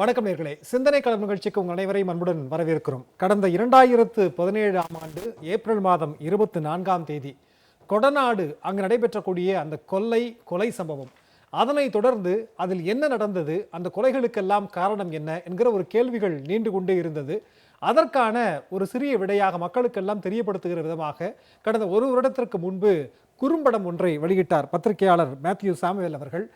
வணக்கம் நேர்களே, சிந்தனை களம் நிகழ்ச்சிக்கு உங்கள் அனைவரையும் அன்புடன் வரவேற்கிறோம். கடந்த 2017ஆம் ஆண்டு ஏப்ரல் மாதம் 24ஆம் தேதி கொடநாடு அங்கு நடைபெற்றக்கூடிய அந்த கொலை சம்பவம், அதனை தொடர்ந்து அதில் என்ன நடந்தது, அந்த கொலைகளுக்கெல்லாம் காரணம் என்ன என்கிற ஒரு கேள்விகள் நீண்டு கொண்டே இருந்தது. அதற்கான ஒரு சிறிய விடையாக மக்களுக்கெல்லாம் தெரியப்படுத்துகிற விதமாக கடந்த ஒரு வருடத்திற்கு முன்பு குறும்படம் ஒன்றை வெளியிட்டார் பத்திரிகையாளர் மேத்யூ சாமுவேல் அவர்கள்.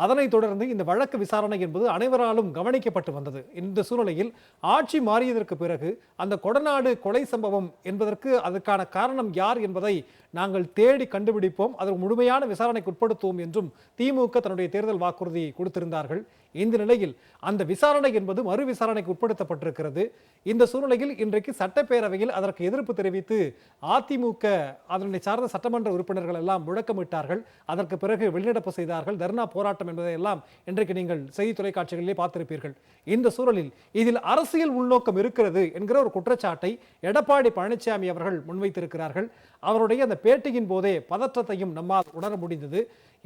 அதனைத் தொடர்ந்து இந்த வழக்கு விசாரணை என்பது அனைவராலும் கவனிக்கப்பட்டு வந்தது. இந்த சூழ்நிலையில் ஆட்சி மாறியதற்கு பிறகு அந்த கொடநாடு கொலை சம்பவம் என்பதற்கு அதற்கான காரணம் யார் என்பதை நாங்கள் தேடி கண்டுபிடிப்போம், அதற்கு முழுமையான விசாரணைக்கு உட்படுத்துவோம் என்றும் திமுக தன்னுடைய தேர்தல் வாக்குறுதி கொடுத்திருந்தார்கள். இந்த நிலையில் அந்த விசாரணை என்பது மறு விசாரணைக்கு உட்படுத்தப்பட்டிருக்கிறது. இந்த சூழ்நிலையில் இன்றைக்கு சட்டப்பேரவையில் அதற்கு எதிர்ப்பு தெரிவித்து அதிமுக அதனை சார்ந்த சட்டமன்ற உறுப்பினர்கள் எல்லாம் முழக்கமிட்டார்கள். அதற்கு பிறகு வெளிநடப்பு செய்தார்கள், தர்ணா போராட்டம் என்பதை எல்லாம் இன்றைக்கு நீங்கள் செய்தி தொலைக்காட்சிகளிலே பார்த்திருப்பீர்கள். இந்த சூழலில் இதில் அரசியல் உள்நோக்கம் இருக்கிறது என்கிற ஒரு குற்றச்சாட்டை எடப்பாடி பழனிசாமி அவர்கள் முன்வைத்திருக்கிறார்கள். அவருடைய அந்த பேட்டியின் போதே பதற்றத்தையும் நம்மால் உணர முடிந்தது.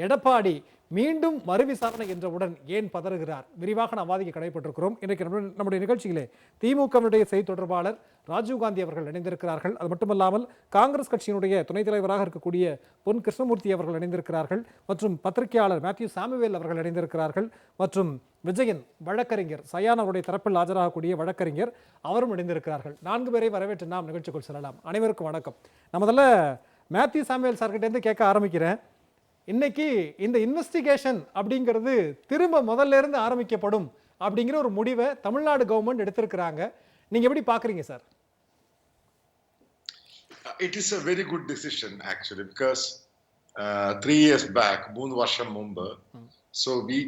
எடப்பாடி மீண்டும் மறுவிசாரணை என்றவுடன் ஏன் பதறுகிறார்? விரிவாக நாம் வாதிக்க கடைபெற்றிருக்கிறோம். இன்றைக்கு நம்முடைய நிகழ்ச்சியிலே திமுகவினுடைய செய்தி தொடர்பாளர் ராஜீவ்காந்தி அவர்கள் இணைந்திருக்கிறார்கள். அது மட்டுமல்லாமல் காங்கிரஸ் கட்சியினுடைய துணைத் தலைவராக இருக்கக்கூடிய பொன் கிருஷ்ணமூர்த்தி அவர்கள் இணைந்திருக்கிறார்கள். மற்றும் பத்திரிகையாளர் மேத்யூ சாமுவேல் அவர்கள் இணைந்திருக்கிறார்கள். மற்றும் விஜயன் வழக்கறிஞர் சயான் அவருடைய தரப்பில் ஆஜராகக்கூடிய வழக்கறிஞர் அவரும் இணைந்திருக்கிறார்கள். 4 பேரை வரவேற்று நாம் நிகழ்ச்சிக்குள் செல்லலாம். அனைவருக்கும் வணக்கம். நான் முதல்ல மேத்யூ சாமுவேல் சார்கிட்டேருந்து கேட்க ஆரம்பிக்கிறேன். இன்னைக்கு இந்த இன்வெஸ்டிகேஷன் அப்படிங்கிறது திரும்ப முதல்ல இருந்து ஆரம்பிக்கப்படும் அப்படிங்கிற ஒரு முடிவை தமிழ்நாடு கவர்மெண்ட் எடுத்திருக்கிறாங்க. நீங்க எப்படி பாக்குறீங்க sir? It is a very good decision actually because 3 years back, 3 வருஷம் முன்பு, so we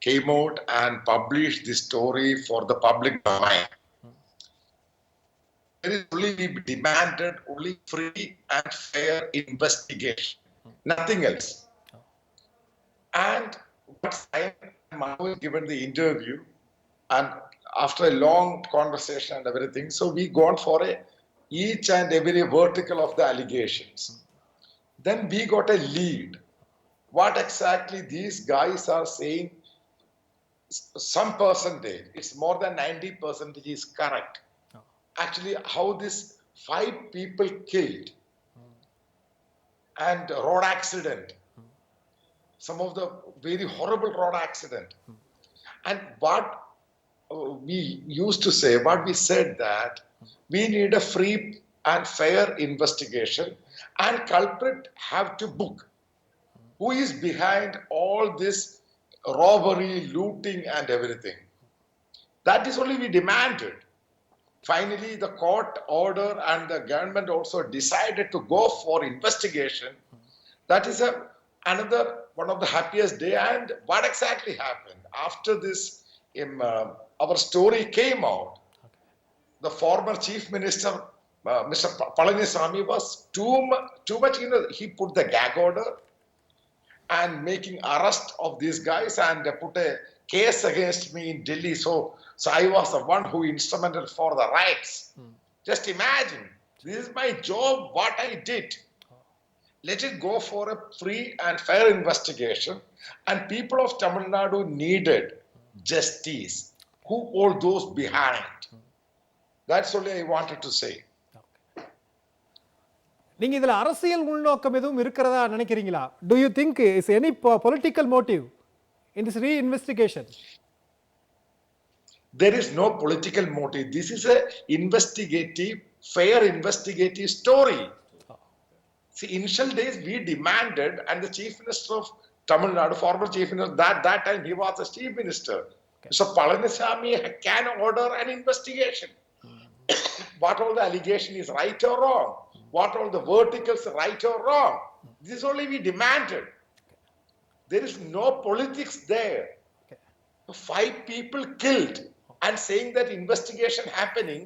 came out and published this story for the public domain. Only we demanded only free and fair investigation, nothing else. And what Manu given the interview, and after a long conversation and everything, so we gone for each and every vertical of the allegations. Then we got a lead. What exactly these guys are saying, some percentage, it's more than 90% is correct. Actually, how this 5 people killed and road accident, some of the very horrible road accident. And what we used to say, what we said that we need a free and fair investigation and culprit have to book. Who is behind all this robbery, looting and everything? That is only we demanded. Finally, the court order and the government also decided to go for investigation. That is another one of the happiest day. And what exactly happened after this? Our story came out. The former chief minister, Mr. Palaniswamy, was too much. He put the gag order and making arrest of these guys and put a case against me in Delhi. So I was the one who instrumental for the riots. Just imagine, this is my job. What I did. Let it go for a free and fair investigation. And people of Tamil Nadu needed justice. Who all those behind? That's only I wanted to say. நீங்க இதுல அரசியல் உள்நோக்கம் எதுவும் இருக்கிறதா நினைக்கிறீங்களா? Do you think is any political motive in this reinvestigation? There is no political motive. This is a investigative, fair investigative story. See, initial days we demanded, and the chief minister of Tamil Nadu, former chief minister, that time he was the chief minister. Okay. So Palaniswamy can order an investigation. What all the allegation is right or wrong? What all the verticals right or wrong? This is only we demanded. There is no politics there. 5 people killed and saying that investigation happening.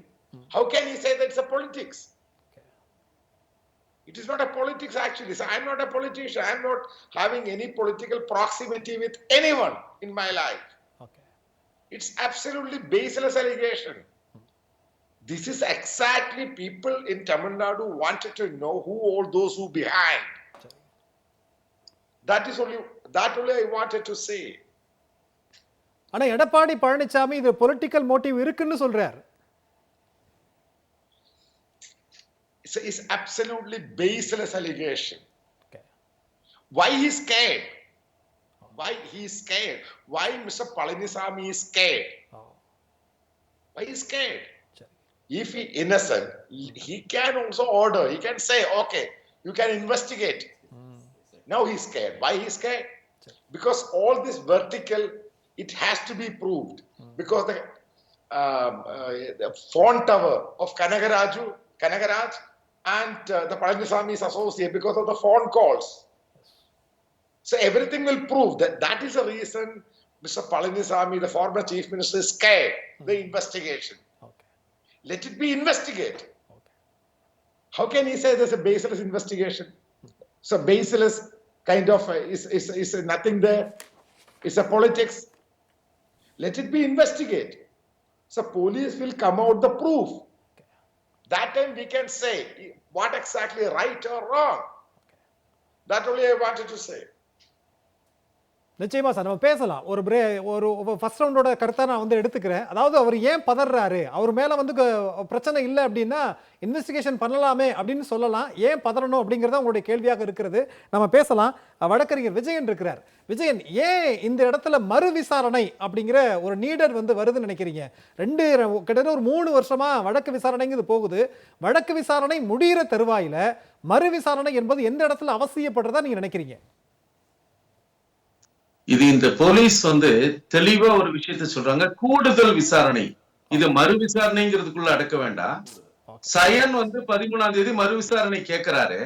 How can he say that it's a politics? It is not a politics actually. So I'm not a politician. I'm not having any political proximity with anyone in my life. Okay. It's absolutely baseless allegation. This is exactly people in Tamil Nadu wanted to know who all those who behind. That only I wanted to say. ஆனா எடப்பாடி பழனிசாமி இது political motive இருக்குன்னு சொல்றாரு. It's absolutely baseless allegation. Okay. Why he's scared? Why he's scared? Why Mr. Palanisamy is scared? Oh. Why he's scared? சரி. If he innocent, he can also order. He can say, okay, you can investigate. Now he's scared. Why he's scared? Because all this vertical, it has to be proved. Because the phone tower of Kanagaraj and the Palanisamy is associated because of the phone calls. So everything will prove that that is the reason Mr. Palanisamy, the former chief minister, is scared. The investigation. Okay. Let it be investigated. Okay. How can he say there's a baseless investigation? So baseless kind of is nothing there. It's a politics. Let it be investigated. So police will come out the proof. Okay. That time we can say what exactly right or wrong. Okay. That only I wanted to say. நிச்சயமா sir, நம்ம பேசலாம். ஒரு first ரவுண்டோட கருத்தை நான் வந்து எடுத்துக்கிறேன். அதாவது அவர் ஏன் பதறாரு, அவர் மேல வந்து பிரச்சனை இல்லை அப்படின்னா இன்வெஸ்டிகேஷன் பண்ணலாமே அப்படின்னு சொல்லலாம். ஏன் பதறணும் அப்படிங்கிறத உங்களுடைய கேள்வியாக இருக்கிறது. நம்ம பேசலாம். வழக்கறிஞர் விஜயன் இருக்கிறார். விஜயன், ஏன் இந்த இடத்துல மறு விசாரணை அப்படிங்கிற ஒரு நீடர் வந்து வருதுன்னு நினைக்கிறீங்க? கிட்டத்தட்ட ஒரு 3 வருஷமா வழக்கு விசாரணைங்கிறது போகுது. வழக்கு விசாரணை முடிகிற தருவாயில மறு விசாரணை என்பது எந்த இடத்துல அவசியப்படுறதா நீங்க நினைக்கிறீங்க? இது இந்த போலீஸ் வந்து தெளிவா ஒரு விஷயத்தை சொல்றாங்க, கூடுதல் விசாரணை. இது மறு விசாரணைங்கிறதுக்குள்ள அடக்க வேண்டாம். சயன் வந்து 13ஆம் தேதி மறு விசாரணை கேட்கிறாரு.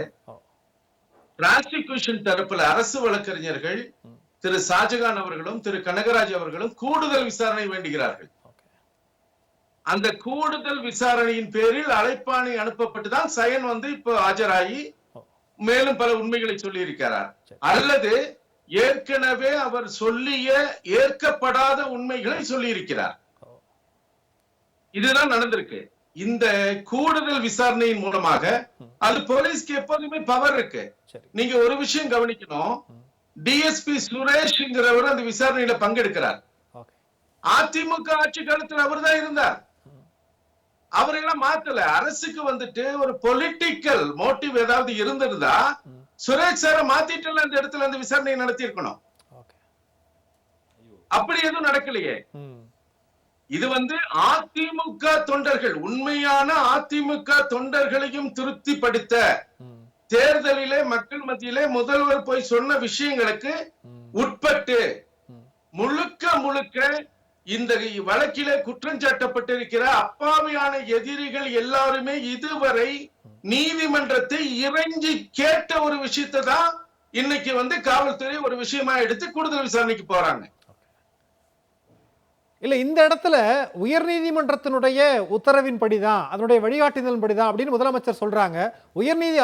பிராசிக்யூஷன் தரப்புல அரசு வழக்கறிஞர்கள் திரு ஷாஜகான் அவர்களும் திரு கனகராஜ் அவர்களும் கூடுதல் விசாரணை வேண்டுகிறார்கள். அந்த கூடுதல் விசாரணையின் பேரில் அழைப்பாணை அனுப்பப்பட்டுதான் சயன் வந்து இப்ப ஆஜராகி மேலும் பல உண்மைகளை சொல்லி இருக்கிறார். அல்லது ஏற்கனவே அவர் சொல்லிய ஏற்கப்படாத உண்மைகளை சொல்லி இருக்கிறார். இதுதான் நடந்திருக்கு. இந்த கூடுதல் விசாரணையின் மூலமாக அது போலீஸ்க்கு எப்போதுமே பவர் இருக்கு. நீங்க ஒரு விஷயம் கவனிக்கணும், டிஎஸ்பி சுரேஷ்ங்கிறவர் அந்த விசாரணையில பங்கெடுக்கிறார். அதிமுக ஆட்சி காலத்தில் அவர் தான் இருந்தார். அவரெல்லாம் மாத்தல. அரசுக்கு வந்துட்டு ஒரு பொலிட்டிக்கல் மோட்டிவ் ஏதாவது இருந்திருந்தா சுரேஷ் சார மாத்திட்டு அந்த இடத்துல அந்த விசாரணை நடத்தி இருக்கணும். அப்படி எதுவும் நடக்கலையே. இது வந்து அதிமுக தொண்டர்கள், உண்மையான அதிமுக தொண்டர்களையும் திருப்திப்படுத்த தேர்தலிலே மக்கள் மத்தியிலே முதல்வர் போய் சொன்ன விஷயங்களுக்கு உட்பட்டு முழுக்க இந்த வழக்கிலே குற்றம் சாட்டப்பட்டிருக்கிற அப்பாவியான எதிரிகள் எல்லாருமே இதுவரை நீதிமன்றத்தை இறைஞ்சி கேட்ட ஒரு விஷயத்தை தான் இன்னைக்கு வந்து காவல்துறை ஒரு விஷயமா எடுத்து கூடுதல் விசாரணைக்கு போறாங்க. இல்ல, இந்த இடத்துல உயர்நீதிமன்றத்தினுடைய உத்தரவின்படிதான், அதனுடைய வழிகாட்டுதலின்படிதான் அப்படின்னு முதலமைச்சர் சொல்றாங்க.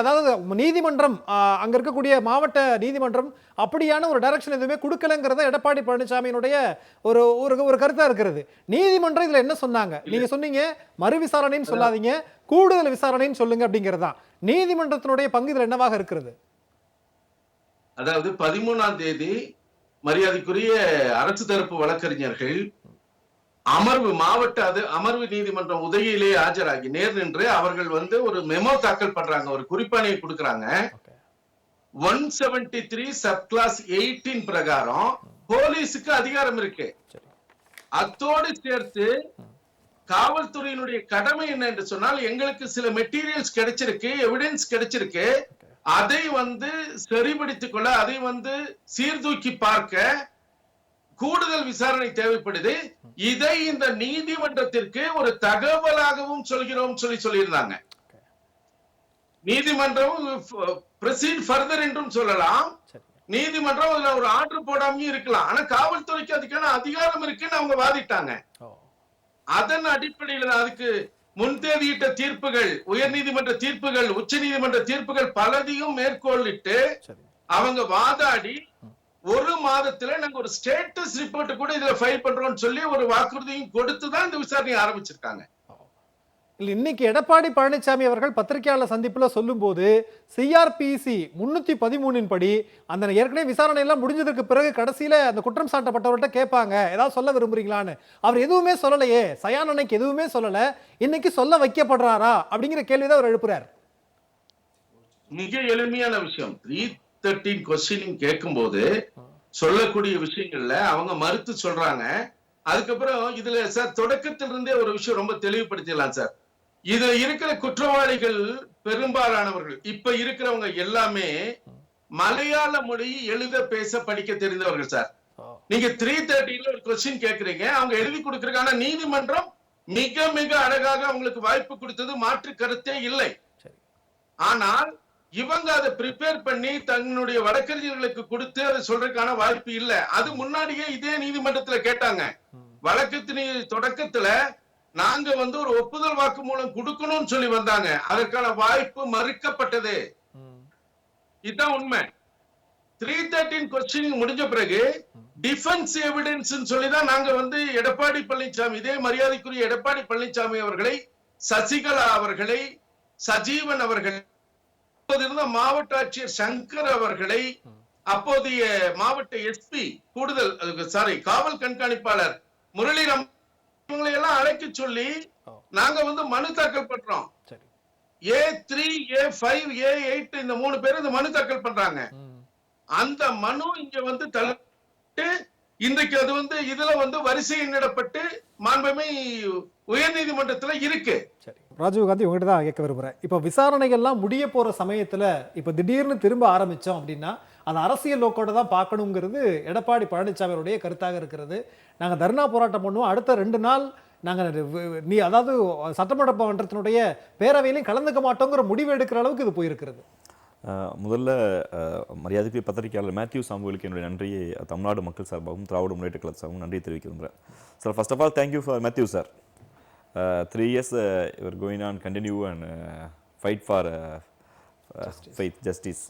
அதாவது நீதிமன்றம், அங்க இருக்கக்கூடிய மாவட்ட நீதிமன்றம் அப்படியான ஒரு டைரக்ஷன் எதுவுமே கொடுக்கலங்கிறத எடப்பாடி பழனிசாமியினுடைய ஒரு கருத்தா இருக்கிறது. நீதிமன்றம் இதுல என்ன சொன்னாங்க? நீங்க சொன்னீங்க மறு விசாரணைன்னு சொல்லாதீங்க, கூடுதல் விசாரணைன்னு சொல்லுங்க அப்படிங்கிறதா. நீதிமன்றத்தினுடைய பங்கு இதுல என்னவாக இருக்கிறது? அதாவது 13ஆம் தேதி மரியாதைக்குரிய அரசு தரப்பு வழக்கறிஞர்கள் அமர்வு நீதிமன்றம் உதகையிலே ஆஜராகி நேர் நின்று அவர்கள் வந்து ஒரு மெமோ தாக்கல் பண்றாங்க, ஒரு குறிப்பாணையை கொடுக்கறாங்க. 173 சப் கிளாஸ் 18 பிரகாரம் போலீஸுக்கு அதிகாரம் இருக்கு. அத்தோடு சேர்த்து காவல்துறையினுடைய கடமை என்ன என்று சொன்னால், எங்களுக்கு சில மெட்டீரியல்ஸ் கிடைச்சிருக்கு, எவிடன்ஸ் கிடைச்சிருக்கு, அதை வந்து சரிபடுத்திக் கொள்ள, அதை வந்து சீர்தூக்கி பார்க்க கூடுதல் விசாரணை தேவைப்படுது. இதை இந்த நீதிமன்றத்திற்கு ஒரு தகவலாகவும் சொல்கிறோம் சொல்லியிருந்தாங்க. நீதிமன்றம் ப்ரொசீட் ஃபர்தர் என்றும் சொல்லலாம், நீதிமன்றம் அதுல ஒரு ஆர்டர் போடாம இருக்கலாம். ஆனா காவல்துறைக்கு அதுக்கான அதிகாரம் இருக்குன்னு அவங்க வாதிட்டாங்க. அதன் அடிப்படையில் அதுக்கு முன்தேதியிட்ட தீர்ப்புகள், உயர் நீதிமன்ற தீர்ப்புகள், உச்ச நீதிமன்ற தீர்ப்புகள் பலதையும் மேற்கோளிட்டு அவங்க வாதாடி ஒரு மாதத்துல நாங்க ஒரு ஸ்டேட்டஸ் ரிப்போர்ட் கூட இதுல ஃபைல் பண்றோம்னு சொல்லி ஒரு வாக்குறுதியும் கொடுத்துதான் இந்த விசாரணையை ஆரம்பிச்சிருக்காங்க. இல்ல இன்னைக்கு எடப்பாடி பழனிசாமி அவர்கள் பத்திரிகையாளர் சந்திப்புல சொல்லும்போது சிஆர்பிசி 313 படி அந்த ஏற்கனவே விசாரணை எல்லாம் முடிஞ்சதுக்கு பிறகு கடைசியில அந்த குற்றம் சாட்டப்பட்டவர்கிட்ட கேட்பாங்க ஏதாவது சொல்ல விரும்புறீங்களான்னு. அவர் எதுவுமே சொல்லலையே, சயான் அன்னைக்கு எதுவுமே சொல்லல, இன்னைக்கு சொல்ல வைக்கப்படுறாரா அப்படிங்கிற கேள்விதான் அவர் எழுப்புறார். மிக எளிமையான விஷயம். 313 கொஸ்டின் கேட்கும்போது சொல்லக்கூடிய விஷயங்கள்ல அவங்க மறுத்து சொல்றாங்க. அதுக்கப்புறம் இதுல சார் தொடக்கத்திலிருந்தே ஒரு விஷயம் ரொம்ப தெளிவுபடுத்திடலாம் சார். இதுல இருக்கிற குற்றவாளிகள் பெரும்பாலானவர்கள் இப்ப இருக்கிறவங்க எல்லாமே மலையாள மொழி எழுத பேச படிக்க தெரிந்தவர்கள் சார். நீங்க 313 ஒரு கொஸ்டின் கேக்குறீங்க, அவங்க எழுதி கொடுக்கறதுக்கு. ஆனா நீதிமன்றம் மிக மிக அழகாக அவங்களுக்கு வாய்ப்பு கொடுத்தது, மாற்று கருத்தே இல்லை. ஆனால் இவங்க அதை ப்ரிப்பேர் பண்ணி தன்னுடைய வழக்கறிஞர்களுக்கு கொடுத்து அதை சொல்றதுக்கான வாய்ப்பு இல்ல. அது முன்னாடியே இதே நீதிமன்றத்துல கேட்டாங்க. வழக்கத்தின் தொடக்கத்துல நாங்க ஒரு ஒப்புதல் வாக்கு மூலம் கொடுக்கணும்னு சொல்லி வந்தாங்க. அதற்கான வாய்ப்பு மறுக்கப்பட்டது. இதுதான் உண்மை. 313 கொஸ்டின் முடிஞ்ச பிறகு டிஃபென்ஸ் எவிடன்ஸ் சொல்லிதான் நாங்க எடப்பாடி பழனிசாமி, இதே மரியாதைக்குரிய எடப்பாடி பழனிசாமி அவர்களை, சசிகலா அவர்களை, சஜீவன் அவர்கள், இருந்த மாவட்ட ஆட்சியர் சங்கர் அவர்களை, அப்போதைய மாவட்ட எஸ்பி காவல் கண்காணிப்பாளர் முரளிராம் இவங்களை எல்லாம் அழைக்க சொல்லி நாங்க மனு தாக்கல் பண்றோம். A3, A5, A8 இந்த 3 பேர் இந்த மனு தாக்கல் பண்றாங்க. அந்த மனு இங்க தள்ளப்பட்டு இன்றைக்கு அது இதுல வரிசை எண்ணிடப்பட்டு மாண்புமை உயர் நீதிமன்றத்துல இருக்கு. ராஜீவ் காந்தி உங்ககிட்ட தான் கேட்க விரும்புறேன். இப்போ விசாரணைகள்லாம் முடிய போற சமயத்துல இப்ப திடீர்னு திரும்ப ஆரம்பிச்சோம் அப்படின்னா அது அரசியல் நோக்கோட தான் பார்க்கணுங்கிறது எடப்பாடி பழனிசாமியுடைய கருத்தாக இருக்கிறது. நாங்க தர்ணா போராட்டம் பண்ணுவோம், அடுத்த 2 நாள் நாங்க அதாவது சட்டமன்ற மன்றத்தினுடைய பேரவையிலையும் கலந்துக்க மாட்டோங்கிற முடிவு எடுக்கிற அளவுக்கு இது போயிருக்கிறது. முதல்ல மரியாதைக்குரிய பத்திரிகையாளர் மேத்யூ சாமுவேலுக்கு என்னுடைய நன்றியை தமிழ்நாடு மக்கள் சார்பாகவும் திராவிட முன்னேற்ற கழக சார்பாகவும் நன்றி தெரிவிக்க விரும்புகிறேன். Sir, first of all thank you for Mathew sir. 3 years you are going on continue and fight for faith justice.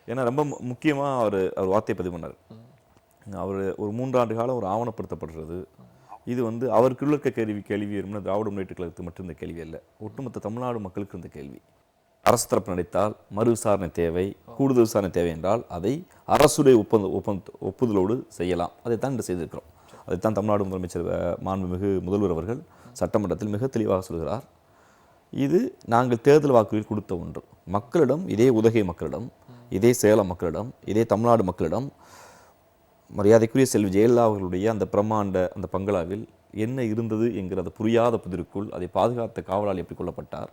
ஏன்னா ரொம்ப முக்கியமாக அவர் வார்த்தையை பதிவு பண்ணார். அவர் ஒரு 3 ஆண்டு காலம் ஒரு ஆவணப்படுத்தப்படுறது. இது அவருக்குள்ள இருக்க கேள்வி இருந்த திராவிட முன்னேற்ற கழகத்துக்கு மட்டும் இந்த கேள்வி இல்லை, ஒட்டுமொத்த தமிழ்நாடு மக்களுக்கு இந்த கேள்வி. அரசு தரப்பு நினைத்தால் மறு விசாரணை தேவை, கூடுதல் விசாரணை தேவை என்றால் அதை அரசுடைய ஒப்புதலோடு செய்யலாம். அதைத்தான் இன்று செய்திருக்கிறோம். அதைத்தான் தமிழ்நாடு முதலமைச்சர் மாண்புமிகு முதல்வர் அவர்கள் சட்டமன்றத்தில் மிக தெளிவாக சொல்கிறார். இது நாங்கள் தேர்தல் வாக்குறுதியில் கொடுத்த ஒன்று. மக்களிடம், இதே உதகை மக்களிடம், இதே சேலம் மக்களிடம், இதே தமிழ்நாடு மக்களிடம் மரியாதைக்குரிய செல்வி ஜெயலலிதா அவர்களுடைய அந்த பிரம்மாண்ட அந்த பங்களாவில் என்ன இருந்தது என்கிற அந்த புரியாத புதிருக்குள் அதை பாதுகாத்த காவலாளி எப்படி கொல்லப்பட்டார்,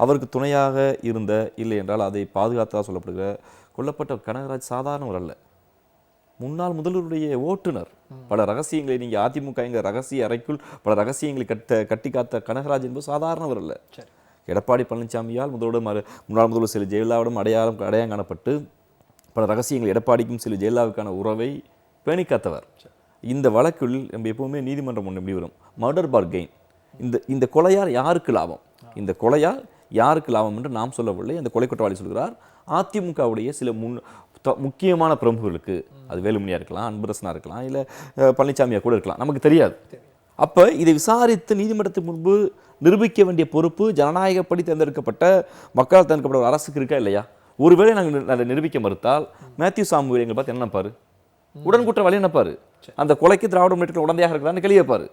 அவருக்கு துணையாக இருந்த, இல்லை என்றால் அதை பாதுகாத்ததாக சொல்லப்படுகிற கொல்லப்பட்ட கனகராஜ் சாதாரணவர் அல்ல, முன்னாள் முதல்வருடைய ஓட்டுநர். பல ரகசியங்களை நீங்கள் அதிமுக என்கிற ரகசிய அறைக்குள் பல ரகசியங்களை கட்டி காத்த கனகராஜ் என்பது சாதாரணவர் அல்ல. எடப்பாடி பழனிசாமியால் முன்னாள் முதல்வர் செல்வி ஜெயலலிதாவிடம் அடையாளம் காணப்பட்டு பல ரகசியங்கள் எடப்பாடிக்கும் செல்வி ஜெயலலிதாவுக்கான உறவை பேணி காத்தவர். இந்த வழக்கில் நம்ம எப்பவுமே நீதிமன்றம் ஒன்று எப்படி வரும், மர்டர் பார் கெயின். இந்த கொலையால் யாருக்கு லாபம், இந்த கொலையால் யாருக்கு லாபம் என்று நாம் சொல்லவில்லை, அந்த கொலை குற்றவாளி சொல்கிறார். அதிமுகவுடைய சில முக்கியமான பிரமுகர்களுக்கு, அது வேலுமணியா இருக்கலாம், அன்பரசனா இருக்கலாம், இல்லை பழனிசாமியா கூட இருக்கலாம், நமக்கு தெரியாது. அப்போ இதை விசாரித்து நீதிமன்றத்துக்கு முன்பு நிரூபிக்க வேண்டிய பொறுப்பு ஜனநாயகப்படி தேர்ந்தெடுக்கப்பட்ட மக்களால் தேர்ந்தெடுக்கப்பட்ட ஒரு அரசுக்கு இருக்கா இல்லையா? ஒருவேளை நாங்கள் அதை நிரூபிக்க மறுத்தால் மேத்யூ சாமுவேல் எங்களை பார்த்து என்ன நினைப்பாரு, உடன்குற்றவாளி நினைப்பாரு, அந்த கொலைக்கு திராவிட முன்னேற்ற உடந்தையாக இருக்கிறான்னு கேள்வி வைப்பாரு.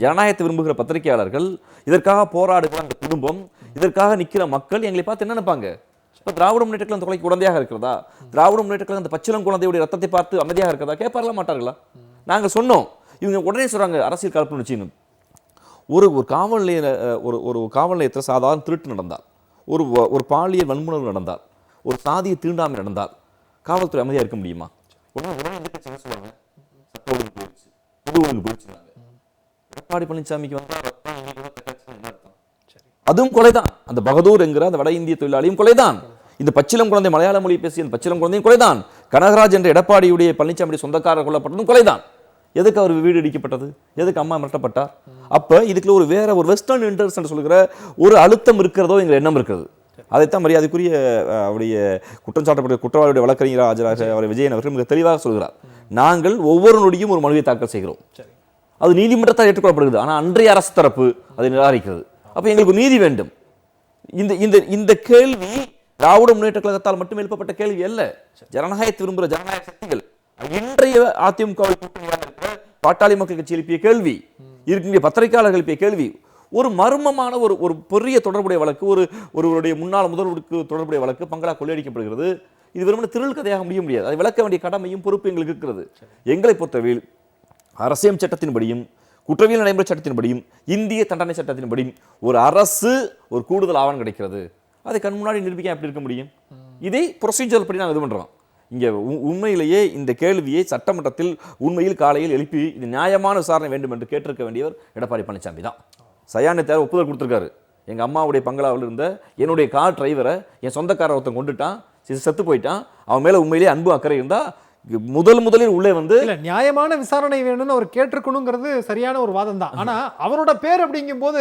ஜனநாயகத்தை விரும்புகிற பத்திரிகையாளர்கள், இதற்காக போராடுகிற அந்த குடும்பம், இதற்காக நிற்கிற மக்கள் எங்களை பார்த்து என்ன நினைப்பாங்க? இப்போ திராவிட முன்னேற்ற அந்த கொலைக்கு உடந்தையாக இருக்கிறதா, திராவிட முன்னேற்ற அந்த பச்சிளம் குழந்தையுடைய ரத்தத்தை பார்த்து அமைதியாக இருக்கிறதா கேட்பார்களா மாட்டார்களா? நாங்கள் சொன்னோம், இவங்க உடனே சொல்றாங்க அரசியல் கலப்புணர்ச்சின்னு. ஒரு காவல் நிலைய ஒரு காவல் நிலையத்தில் சாதாரண திருட்டு நடந்தால், ஒரு பாலியல் வன்முறை நடந்தால், ஒரு சாதிய தீண்டாமை நடந்தால் காவல்துறை அமைதியாக இருக்க முடியுமா? எடப்பாடி பழனிசாமிக்கு அதுவும் கொலைதான். அந்த பகதூர் என்கிற அந்த வட இந்திய தொழிலாளியும் கொலைதான். இந்த பச்சிலம் குழந்தை மலையாள மொழி பேசிய அந்த பச்சிலம் குழந்தையும் கொலைதான். கனகராஜ் என்ற எடப்பாடியுடைய பழனிசாமி சொந்தக்காரர் கொல்லப்பட்டதும் கொலைதான். எதுக்கு அவர் வீடு இடிக்கப்பட்டது, எதுக்கு அம்மா மிரட்டப்பட்டார்? அப்ப இதுக்குள்ள ஒரு வெஸ்டர்ன் இன்ட்ரெஸ்ட் சொல்கிற ஒரு அழுத்தம் இருக்கிறதோ எங்கள் எண்ணம் இருக்கிறது. அதைத்தான் மரியாதைக்குரிய அவருடைய குற்றம் சாட்டப்பட்ட குற்றவாளியுடைய வழக்கறிஞர் ஆஜராக அவர் விஜயன் அவர்கள் மிக தெளிவாக சொல்கிறார். நாங்கள் ஒவ்வொரு நொடியும் ஒரு மனுவை தாக்கல் செய்கிறோம், அது நீதிமன்றத்தால் ஏற்றுக்கொள்ளப்படுகிறது. ஆனால் அன்றைய அரசு தரப்பு அதை நிராகரிக்கிறது. அப்ப எங்களுக்கு நீதி வேண்டும். இந்த இந்த இந்த கேள்வி திராவிட முன்னேற்ற கழகத்தால் மட்டும் எழுப்பப்பட்ட கேள்வி அல்ல. ஜனநாயகத்தை விரும்புகிற ஜனநாயக சக்திகள் இன்றைய அதிமுகவில் கூட்டணியாக இருக்கிற பாட்டாளி மக்கள் கட்சி எழுப்பிய கேள்வி, இருக்கின்ற பத்திரிகையாளர்கள் எழுப்பிய கேள்வி, ஒரு மர்மமான ஒரு பெரிய தொடர்புடைய வழக்கு, ஒருவருடைய முன்னாள் முதல்வருக்கு தொடர்புடைய வழக்கு பங்களா கொள்ளையடிக்கப்படுகிறது. இது வெறுமனே திருள் கதையாக முடியாது. அதை விளக்க வேண்டிய கடமையும் பொறுப்பு எங்களுக்கு இருக்கிறது. எங்களை பொறுத்தவரையில் அரசியல் சட்டத்தின்படியும் குற்றவியல் நடைமுறை சட்டத்தின்படியும் இந்திய தண்டனை சட்டத்தின்படியும் ஒரு அரசு ஒரு கூடுதல் ஆவணம் கிடைக்கிறது. அதை கண் முன்னாடி நிரூபிக்க எப்படி இருக்க முடியும்? இதை ப்ரொசீஜர் படி நாங்கள் இது பண்றோம். இங்கே உண்மையிலேயே இந்த கேள்வியை சட்டமன்றத்தில் உண்மையில் காலையில் எழுப்பி இது நியாயமான விசாரணை வேண்டும் என்று கேட்டிருக்க வேண்டியவர் எடப்பாடி பழனிசாமி தான். சயானி தேர் ஒப்புதல் கொடுத்திருக்காரு. எங்க அம்மாவுடைய பங்களாவில் இருந்த என்னுடைய கார் டிரைவரை என் சொந்தக்காரர் ஒருத்தன் கொண்டுட்டான், செத்து போயிட்டான், அவன் மேல உண்மையிலேயே அன்பு அக்கறை இருந்தா முதலில் உள்ளே வந்து இல்ல நியாயமான விசாரணை வேணும்னு அவர் கேட்டிருக்கணுங்கிறது சரியான ஒரு வாதம் தான். ஆனா அவரோட பேர் அப்படிங்கும் போது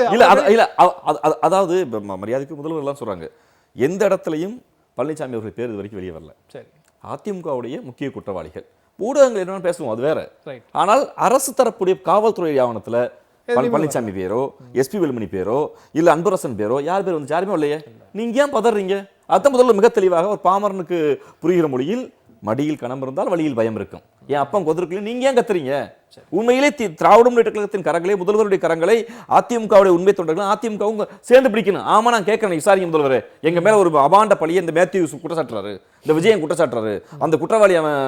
அதாவது மரியாதைக்கு முதல்வர் எல்லாம் சொல்றாங்க, எந்த இடத்துலையும் பழனிசாமி அவர்கள் பேர் இது வரைக்கும் வெளியே வரல. சரி, அதிமுகவுடைய முக்கிய குற்றவாளிகள் ஊடகங்கள் என்னன்னு பேசுவோம், அது வேற. ரைட். ஆனால் அரசு தரப்புடைய காவல்துறை ஆவணத்துல பழனிசாமி பேரோ எஸ்பி வேலுமணி பேரோ இல்ல அன்பரசன் பேரோ யார் பேர் வந்து யாருமே இல்லையே. நீங்க ஏன் பதறீங்க? அதான் முதல்ல மிக தெளிவாக ஒரு பாமரனுக்கு புரிகிற மொழியில் மடியில் கணம் இருந்தால் வழியில் பயம் இருக்கும். என் அப்பம் கொதிர்க்கல, நீங்க ஏன் கத்துறீங்க? உண்மையிலே திராவிட முன்னேற்ற கழகத்தின் கரங்களை, முதல்வருடைய கரங்களை அதிமுகவுடைய உண்மை தொண்டர்கள் அதிமுகவும் சேர்ந்து பிடிக்கணும். ஆமா, நான் கேட்கிறேன், விசாரிக்க முதல்வர், எங்க மேல ஒரு அபாண்ட பழியை இந்த மேத்யூ குற்றச்சாட்டுறாரு, இந்த விஜயன் குற்றச்சாட்டுறாரு, அந்த குற்றவாளி அவன்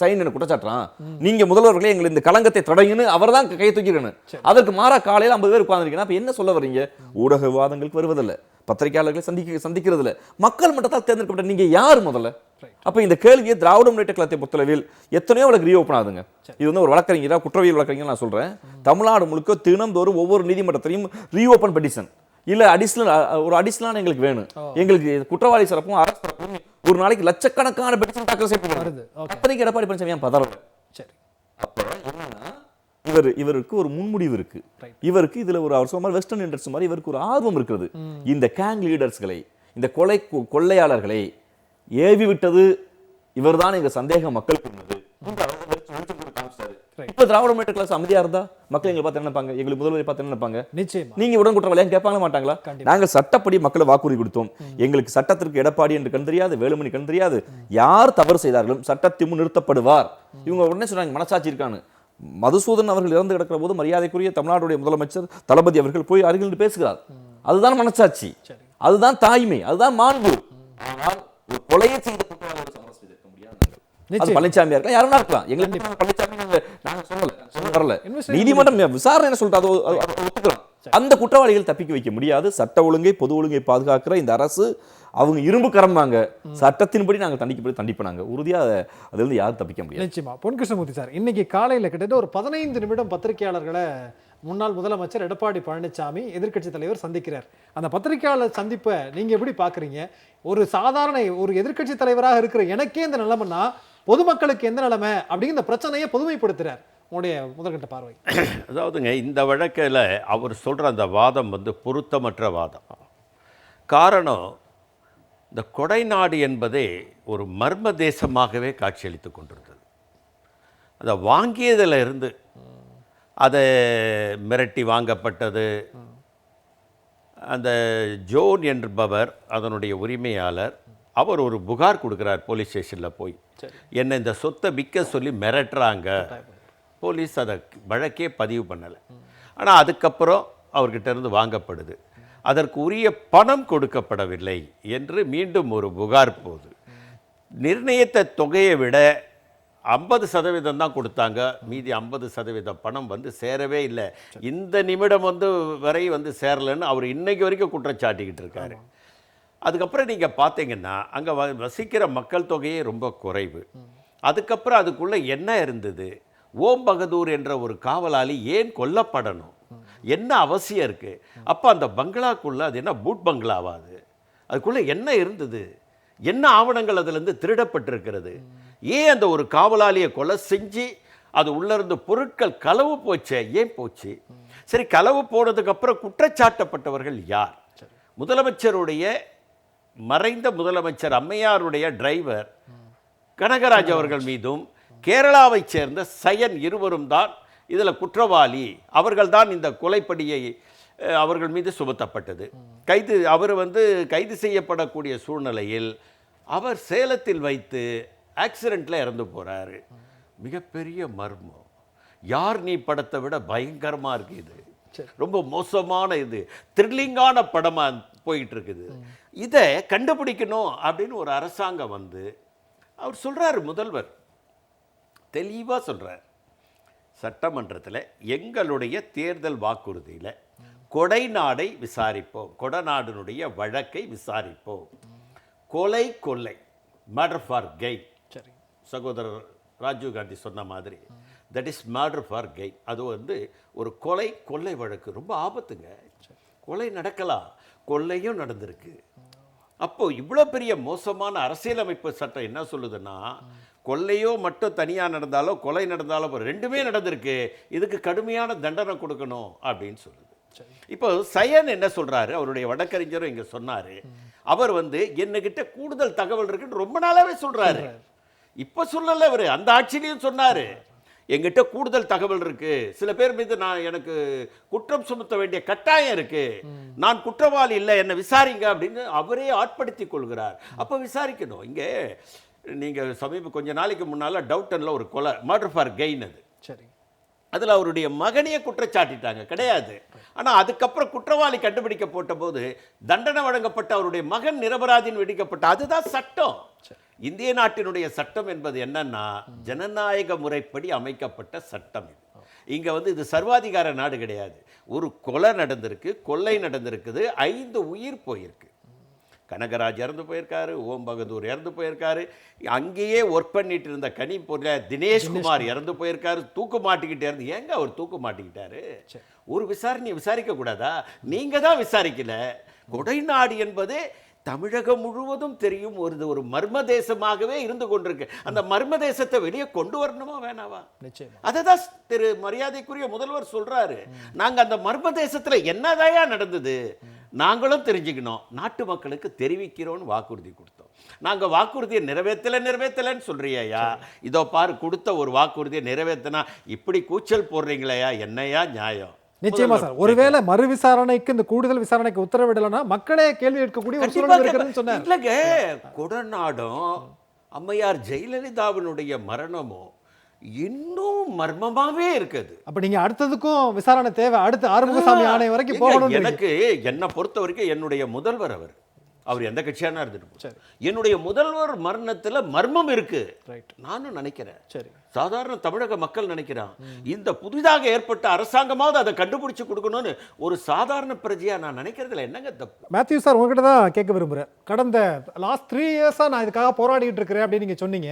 சைன் குற்றச்சாட்டுறான், நீங்க முதல்வர்களே எங்களை இந்த களங்கத்தை தொடங்கின்னு அவர் தான் கை தூக்கிடணும். அதற்கு மாறா காலையில் 50 பேர் உட்கார்ந்துருக்கீங்க. அப்ப என்ன சொல்ல வர்றீங்க? ஊடக விவாதங்களுக்கு வருவதில்லை, பத்திரிகையாளர்களை சந்திக்கிறது இல்லை, மக்கள் மட்டத்தால் தேர்ந்தெடுக்கப்பட்ட நீங்க யார் முதல்ல? அப்ப இந்த கேள்வியை திராவிட முன்னேற்ற கழகத்தை பொறுத்தளவில் எத்தனையோ வழக்கு ரீஓப்பன் ஆகுதுங்க. இது வந்து ஒரு வழக்கறிஞரா, குற்றவியல் வழக்கறிஞர் நான் சொல்றேன், தமிழ்நாடு முழுக்க தினந்தோறும் ஒவ்வொரு நீதிமன்றத்திலையும் ரீஓப்பன் பெட்டிஷன் இல்ல அடிஷனல் எங்களுக்கு வேணும், எங்களுக்கு குற்றவாளி சிறப்பும் அரசு சிறப்பும் ஒரு நாளைக்கு லட்சக்கணக்கான பெட்டிஷன் தாக்கல் செய்யப்படுது. அப்போதைக்கு எடப்பாடி பழனிசாமி ஏன் பதறல? சரி, அப்ப என்னன்னா இவருக்கு ஒரு முன்முடிவு இருக்கு, இவருக்கு இதுல ஒரு அவர் சொன்ன வெஸ்டர்ன் இன்ட்ரெஸ்ட் மாதிரி இவருக்கு ஒரு ஆர்வம் இருக்கிறது. இந்த கேங் லீடர்ஸ்களை, இந்த கொள்ளையாளர்களை ஏவி விட்டது இவர்தான் எங்க சந்தேகம் மக்களுக்கு இருந்தது. இப்ப திராவிட முன்னேற்ற கழகம் அமைதியா இருந்தா மக்கள் எங்களை பார்த்து என்ன நினைப்பாங்க? எங்களுக்கு முதல்வரை பார்த்து என்ன நினைப்பாங்க? நிச்சயமா நீங்க உடன் குற்றவாளியா கேட்பாங்க மாட்டாங்களா? நாங்கள் சட்டப்படி மக்களை வாக்குறுதி கொடுத்தோம். எங்களுக்கு சட்டத்திற்கு எடப்பாடி என்று கண் தெரியாது, வேலுமணி கண் தெரியாது. யார் தவறு செய்தார்களும் சட்டத்தின் முன் நிறுத்தப்படுவார். இவங்க உடனே சொன்னாங்க மனசாட்சி இருக்கான்னு. மதுசூதன் அவர்கள் இறந்து கிடக்கிற போது மரியாதைக்குரிய தமிழ்நாடுடைய முதலமைச்சர் தளபதி அவர்கள் போய் அருகில் பேசுகிறார். அதுதான் மனசாட்சி, அதுதான் தாய்மை, அதுதான் மாண்பு. ஆனால் ஒரு கொலையை செய்த குற்றவாளியோடு சமரசம் செய்திருக்க முடியாது. பழனிசாமியா இருக்கலாம், யாருன்னா இருக்கலாம். எங்களுக்கு பழனிசாமி நாங்க சொல்ல வரல, நீதிமன்றம் விசாரணை என்ன சொல்லிட்டு ஒத்துக்கலாம். அந்த குற்றவாளிகள் தப்பிக்க வைக்க முடியாது. சட்ட ஒழுங்கை, பொது ஒழுங்கை பாதுகாக்கிற இந்த அரசு அவங்க இரும்பு கரம்பாங்க, சட்டத்தின்படி நாங்கள் தண்டிப்பனாங்க உறுதியா அதுல இருந்து யாரும் தப்பிக்க முடியாது. நிச்சயமா. பொன் கிருஷ்ணமூர்த்தி சார், இன்னைக்கு காலையில கிட்டத்தட்ட ஒரு 15 நிமிடம் பத்திரிகையாளர்களை முன்னாள் முதலமைச்சர் எடப்பாடி பழனிசாமி எதிர்க்கட்சி தலைவர் சந்திக்கிறார். அந்த பத்திரிகையாளர் சந்திப்பை நீங்க எப்படி பாக்குறீங்க? ஒரு சாதாரண ஒரு எதிர்க்கட்சி தலைவராக இருக்கிற எனக்கே இந்த நிலைமைன்னா பொதுமக்களுக்கு எந்த நிலைமை அப்படிங்கிற பிரச்சனையை பொதுமைப்படுத்துறார். உங்களுடைய முதற்கட்ட பார்வை? அதாவதுங்க, இந்த வழக்கில் அவர் சொல்ற அந்த வாதம் வந்து பொருத்தமற்ற வாதம். காரணம், இந்த கொடைநாடு என்பதே ஒரு மர்ம தேசமாகவே காட்சியளித்து கொண்டிருந்தது. அதை வாங்கியதில் இருந்து அதை மிரட்டி வாங்கப்பட்டது. அந்த ஜோன் என்பவர் அதனுடைய உரிமையாளர், அவர் ஒரு புகார் கொடுக்குறார் போலீஸ் ஸ்டேஷனில் போய், என்னை இந்த சொத்தை விற்க சொல்லி மிரட்டுறாங்க. போலீஸ் அதை வழக்கே பதிவு பண்ணலை. ஆனால் அதுக்கப்புறம் அவர்கிட்ட இருந்து வாங்கப்படுது. அதற்கு உரிய பணம் கொடுக்கப்படவில்லை என்று மீண்டும் ஒரு புகார் போகுது. நிர்ணயித்த தொகையை விட 50% தான் கொடுத்தாங்க, மீதி 50% பணம் வந்து சேரவே இல்லை. இந்த நிமிடம் வரை சேரலைன்னு அவர் இன்னைக்கு வரைக்கும் குற்றச்சாட்டிக்கிட்டு இருக்காரு. அதுக்கப்புறம் நீங்கள் பார்த்தீங்கன்னா அங்கே வசிக்கிற மக்கள் தொகையே ரொம்ப குறைவு. அதுக்கப்புறம் அதுக்குள்ளே என்ன இருந்தது? ஓம் பகதூர் என்ற ஒரு காவலாளி ஏன் கொல்லப்படணும்? என்ன அவசியம் இருக்கு? அப்போ அந்த பங்களாக்குள்ள அது என்ன பூட் பங்களாவாது? அதுக்குள்ள என்ன இருந்தது? என்ன ஆவணங்கள் அதிலிருந்து திருடப்பட்டிருக்கிறது? ஏன் அந்த ஒரு காவலாளியை கொலை செஞ்சு அது உள்ள இருந்து பொருட்கள் களவு போச்சே, ஏன் போச்சு? சரி, களவு போனதுக்கு அப்புறம் குற்றச்சாட்டப்பட்டவர்கள் யார்? முதலமைச்சருடைய மறைந்த முதலமைச்சர் அம்மையாருடைய டிரைவர் கனகராஜ் அவர்கள் மீதும் கேரளாவைச் சேர்ந்த சயன் இருவரும் தான் இதில் குற்றவாளி. அவர்கள் தான் இந்த கொலைப்படியை அவர்கள் மீது சுமத்தப்பட்டது. அவர் கைது செய்யப்படக்கூடிய சூழ்நிலையில் அவர் சேலத்தில் வைத்து ஆக்சிடெண்ட்டில் இறந்து போகிறாரு. மிகப்பெரிய மர்மம். யார் நீ படத்தை விட பயங்கரமாக இருக்குது இது. ரொம்ப மோசமான இது த்ரில்லிங்கான படமாக போயிட்டு இருக்குது. இதை கண்டுபிடிக்கணும் அப்படின்னு ஒரு அரசாங்கம் அவர் சொல்கிறாரு, முதல்வர் தெளிவாக சொல்கிறார், சட்டமன்றத்தில் எங்களுடைய தேர்தல் வாக்குறுதியில் கொடைநாடை விசாரிப்போம், கொடநாடனுடைய வழக்கை விசாரிப்போம். கொலை மர்டர் ஃபார் கெயின். சரி, சகோதரர் ராஜீவ் காந்தி சொன்ன மாதிரி that is murder for gain. அது ஒரு கொலை வழக்கு ரொம்ப ஆபத்துங்க. கொலை நடக்கலாம், கொள்ளையும் நடந்திருக்கு. அப்போது இவ்வளோ பெரிய மோசமான அரசியலமைப்பு சட்டம் என்ன சொல்லுதுன்னா, கொள்ளையோ மட்டும் தனியாக நடந்தாலோ கொலை நடந்தாலோ ரெண்டுமே நடந்திருக்கு, இதுக்கு கடுமையான தண்டனை கொடுக்கணும் அப்படின்னு சொல்லுது. இப்போ சயன் என்ன சொல்றாரு, அவருடைய வழக்கறிஞரும் இங்க சொன்னாரு, அவர் என்னகிட்ட கூடுதல் தகவல் இருக்குன்னு ரொம்ப நாளாவே சொல்றாரு. இப்ப சொல்லல, அவரு அந்த ஆட்சியிலையும் சொன்னாரு, எங்கிட்ட கூடுதல் தகவல் இருக்கு, சில பேர் மீது எனக்கு குற்றம் சுமத்த வேண்டிய கட்டாயம் இருக்கு, நான் குற்றவாளி இல்லை, என்ன விசாரிங்க அப்படின்னு அவரே ஆட்படுத்தி கொள்கிறார். அப்ப விசாரிக்கணும். இங்க நீங்க கொஞ்ச நாளைக்கு முன்னால டவுட்டன்ல ஒரு கொலை, மர்டர் ஃபார் கெயின். அது சரி, அதில் அவருடைய மகனையே குற்றச்சாட்டிட்டாங்க, கிடையாது. ஆனால் அதுக்கப்புறம் குற்றவாளி கண்டுபிடிக்க போட்ட போது தண்டனை வழங்கப்பட்ட அவருடைய மகன் நிரபராதின்னு வெடிக்கப்பட்ட, அதுதான் சட்டம். இந்திய நாட்டினுடைய சட்டம் என்பது என்னன்னா, ஜனநாயக முறைப்படி அமைக்கப்பட்ட சட்டம். இங்க இது சர்வாதிகார நாடு கிடையாது. ஒரு கொலை நடந்திருக்கு, கொள்ளை நடந்திருக்குது, 5 உயிர் போயிருக்கு. கனகராஜ் இறந்து போயிருக்காரு, ஓம் பகதூர் இறந்து போயிருக்காரு, அங்கேயே ஒர்க் பண்ணிட்டு இருந்த தினேஷ்குமார் இறந்து போயிருக்காரு, தூக்கு மாட்டிக்கிட்டே இருந்து. ஏங்க அவர் தூக்கு மாட்டிக்கிட்டாரு? ஒரு விசாரணை விசாரிக்க கூடாதா? நீங்க தான் விசாரிக்கல. கொடைநாடு என்பது தமிழகம் முழுவதும் தெரியும் ஒரு மர்ம தேசமாகவே இருந்து கொண்டிருக்கு. அந்த மர்ம தேசத்தை வெளியே கொண்டு வரணுமா வேணாவா? அததான் திரு மரியாதைக்குரிய முதல்வர் சொல்றாரு. நாங்க அந்த மர்ம தேசத்துல என்னதாயா நடந்தது நாங்களும் தெரிஞ்சுக்கணும், நாட்டு மக்களுக்கு தெரிவிக்கிறோம்னு வாக்குறுதி கொடுத்தோம். நாங்க வாக்குறுதியை நிறைவேற்றலன்னு சொல்றியா? இதோ பாரு, கொடுத்த ஒரு வாக்குறுதியை நிறைவேற்றினா இப்படி கூச்சல் போடுறீங்களா? என்னையா நியாயம்? நிச்சயமா சார். ஒருவேளை மறு விசாரணைக்கு, இந்த கூடுதல் விசாரணைக்கு உத்தரவிடலன்னா மக்களே கேள்வி கேட்கக்கூடிய ஒரு சூழ்நிலை இருக்குன்னு சொன்னார். இல்லங்க, கொடநாடும் அம்மையார் ஜெயலலிதாவினுடைய மரணமும் இன்னும் மர்மமாவே இருக்குது. அப்ப நீங்க அடுத்ததுக்கும் விசாரணை தேவை, அடுத்து ஆறுமுகசாமி ஆணையம் வரைக்கும் போகணும். என்னை பொறுத்த வரைக்கும் என்னுடைய முதல்வர் அவர் எந்த கட்சியான இருந்துட்டு, என்னுடைய முதல்வர் மரணத்துல மர்மம் இருக்கு நானும் நினைக்கிறேன். சரி, சாதாரண தமிழக மக்கள் நினைக்கிறான். இந்த புதிதாக ஏற்பட்ட அரசாங்கமாவது அதை கண்டுபிடிச்சு கொடுக்கணும்னு ஒரு சாதாரண பிரஜையா நான் நினைக்கிறதுல என்னங்க தப்பு? மேத்யூ சார், உங்ககிட்ட தான் கேட்க விரும்புறேன். கடந்த லாஸ்ட் 3 இயர்ஸா நான் இதுக்காக போராடிட்டு இருக்கிறேன் அப்படின்னு நீங்க சொன்னீங்க.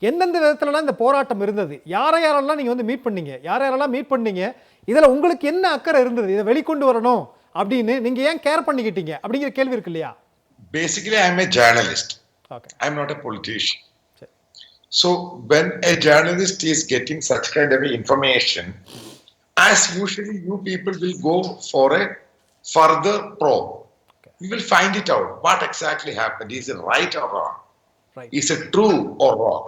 எந்தெந்த விதத்துலலாம் இந்த போராட்டம் இருந்தது, யாரெல்லாம் நீங்க மீட் பண்ணீங்க, யாரெல்லாம் மீட் பண்ணீங்க, இதுல உங்களுக்கு என்ன அக்கறை இருந்தது, இதை வெளிக்கொண்டு வரணும் அப்படின்னு நீங்க ஏன் கேர் பண்ணிக்கிட்டீங்க அப்படிங்கிற கேள்வி இருக்கு இல்லையா? Basically, I'm a journalist. Okay. I'm not a politician. So when a journalist is getting such kind of information, as usually you people will go for a further probe. Okay. You will find it out what exactly happened. Is it right or wrong? Right. Is it true or wrong?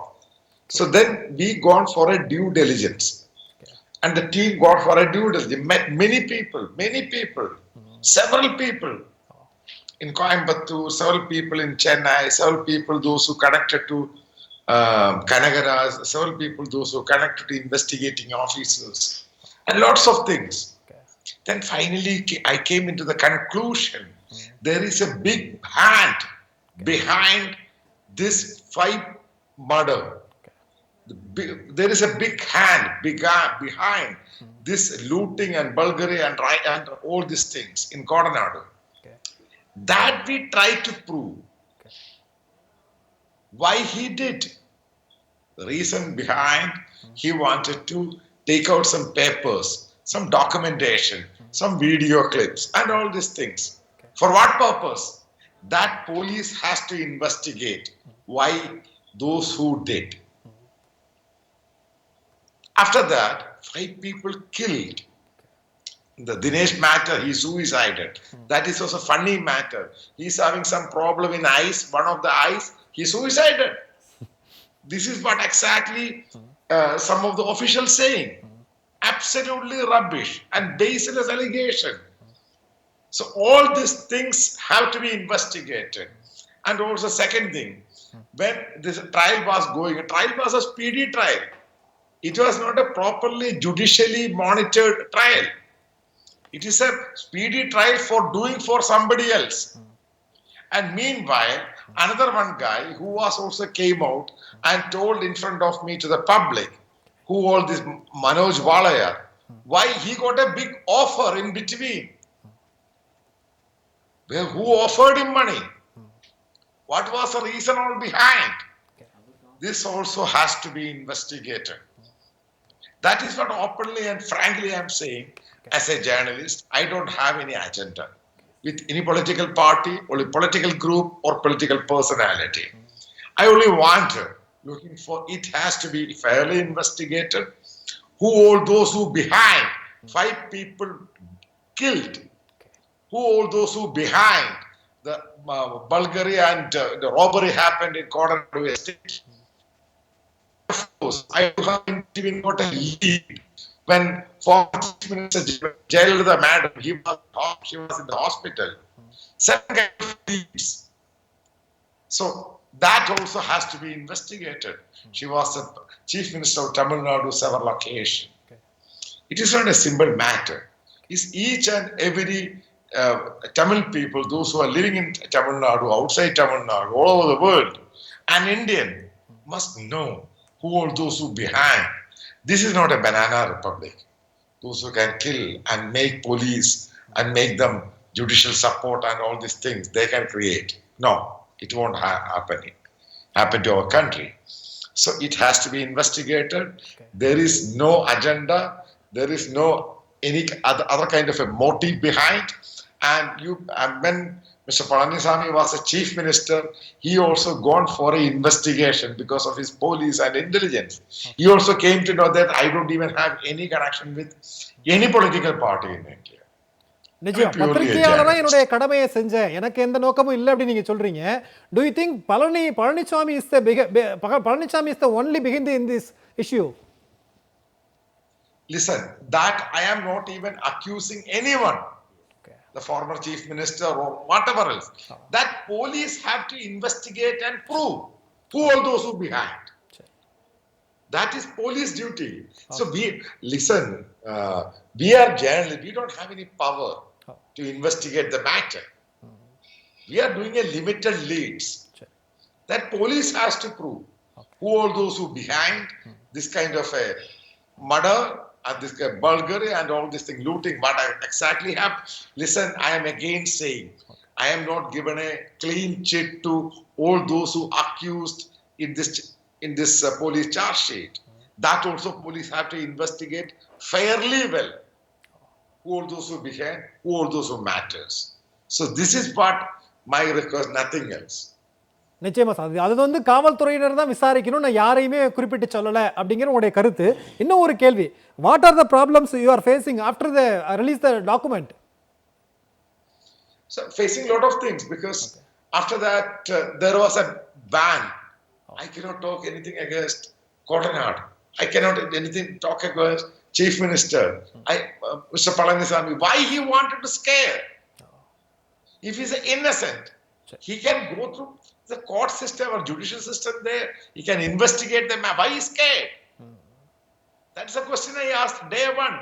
So then we gone for a due diligence. Okay. And the team got for a due diligence. Met many people, several people. In Coimbatore, several people in Chennai, several people, those who connected to Kanagaras, several people, those who connected to investigating officers, and lots of things. Okay. Then finally, I came into the conclusion there is a big hand behind this 5 murder. Okay. There is a big hand behind this looting and bulgery and all these things in Coronado. That we try to prove. Okay. Why he did. The reason behind, he wanted to take out some papers, some documentation, some video clips and all these things. Okay. For what purpose? That police has to investigate why those who did. After that, 5 people killed. The Dinesh matter, he suicided. That is also a funny matter. He's having some problem in eyes, one of the eyes, he suicided. This is what exactly some of the officials saying. Absolutely rubbish and baseless allegation. So all these things have to be investigated. And also second thing, when this trial was going, a trial was a speedy trial. It was not a properly judicially monitored trial. It is a speedy trial for doing for somebody else. And meanwhile, another one guy who was also came out and told in front of me to the public, who all this Manoj Valaya, why he got a big offer in between. Well, who offered him money? What was the reason all behind? This also has to be investigated. That is what openly and frankly I am saying. As a journalist, I don't have any agenda with any political party, or political group, or political personality. I only want looking for it has to be fairly investigated. Who all those who behind 5 people killed? Who all those who behind the Bulgaria and the robbery happened in Coronado Estate? Of course, I haven't even got a lead. When former Chief Minister Jayalalitha Madam, she was in the hospital. 7 kind of leads. So that also has to be investigated. She was the Chief Minister of Tamil Nadu several occasions. It is not a simple matter. It's each and every Tamil people, those who are living in Tamil Nadu, outside Tamil Nadu, all over the world, an Indian must know who are those who behind. This is not a banana republic. Those who can kill and make police and make them judicial support and all these things they can create. No, it won't happen to our country. So it has to be investigated. There is no agenda. There is no any other kind of a motive behind. And when Mr. Palanisamy was a chief minister, he also gone for an investigation because of his police and intelligence. He also came to know that I don't even have any connection with any political party in India. நிச்சயம் பத்திரிகையாளரா என்னுடைய கடமையை செஞ்சேன், எனக்கு எந்த நோக்கமும் இல்லை அப்படின்னு நீங்க சொல்றீங்க. Do you think Palanisamy is the only behind in this issue? Listen, that I am not even accusing anyone. The former chief minister or whatever else. That police have to investigate and prove who are those who behind. That is police duty. So listen, we are journalists. We don't have any power to investigate the matter. We are doing a limited leads. That police has to prove who are those who behind this kind of a murder and this Bulgaria and all this thing, looting, what I exactly have. Listen, I am again saying, I am not given a clean chit to all those who accused in this police charge sheet. That also police have to investigate fairly well. Who are those who behind, who are those who matters. So this is what my request, nothing else. நிச்சயமா sir, அது வந்து காவல்துறையினர் தான் விசாரிக்கணும், நான் யாரையுமே குறிப்பிட்டு சொல்லலை அப்படிங்கிற உங்களுடைய கருத்து. இன்னும் ஒரு கேள்வி, what are the problems you are facing after the release the document? So facing a lot of things because after that there was a ban. I cannot talk anything against Coronado. I cannot anything talk against Chief Minister. Mr. Palanisamy, why he wanted to scare? If he's innocent, he can go through the court system or judicial system there. He can investigate them. Why is he scared? That's the question I asked day one.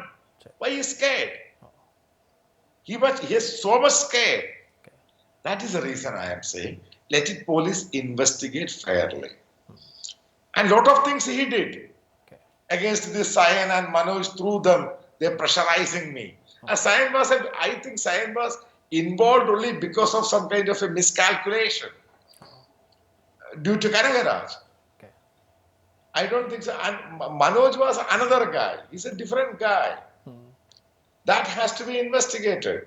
Why is he scared? He is so much scared. That is the reason I am saying, let it police investigate fairly. And lot of things he did against this Sayan and Manoj, through them, they're pressurizing me. Sayan was, I think Sayan was involved only because of some kind of a miscalculation due to Kanagaraj. I don't think so. And Manoj was another guy. He's a different guy. That has to be investigated.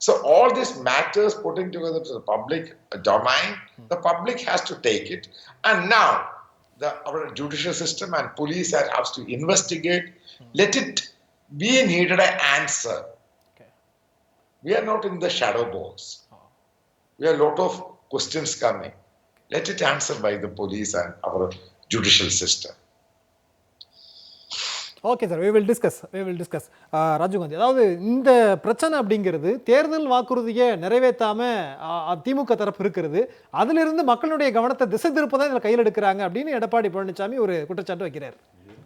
So all these matters putting together to the public domain, the public has to take it. And now our judicial system and police has to investigate. Let it be needed an answer. We are not in the shadow box. We have a lot of questions coming. Let it answer by the police and our judicial system. Okay sir, we will discuss. Rajiv Gandhi, அதாவது இந்த பிரச்சனை அப்படிங்கிறது தேர்தல் வாக்குறுதியை நிறைவேற்றாம திமுக தரப்பு இருக்கிறது, அதிலிருந்து மக்களுடைய கவனத்தை திசை திருப்பதான் இதில் கையில் எடுக்கிறாங்க அப்படின்னு எடப்பாடி பழனிசாமி ஒரு குற்றச்சாட்டு வைக்கிறார்.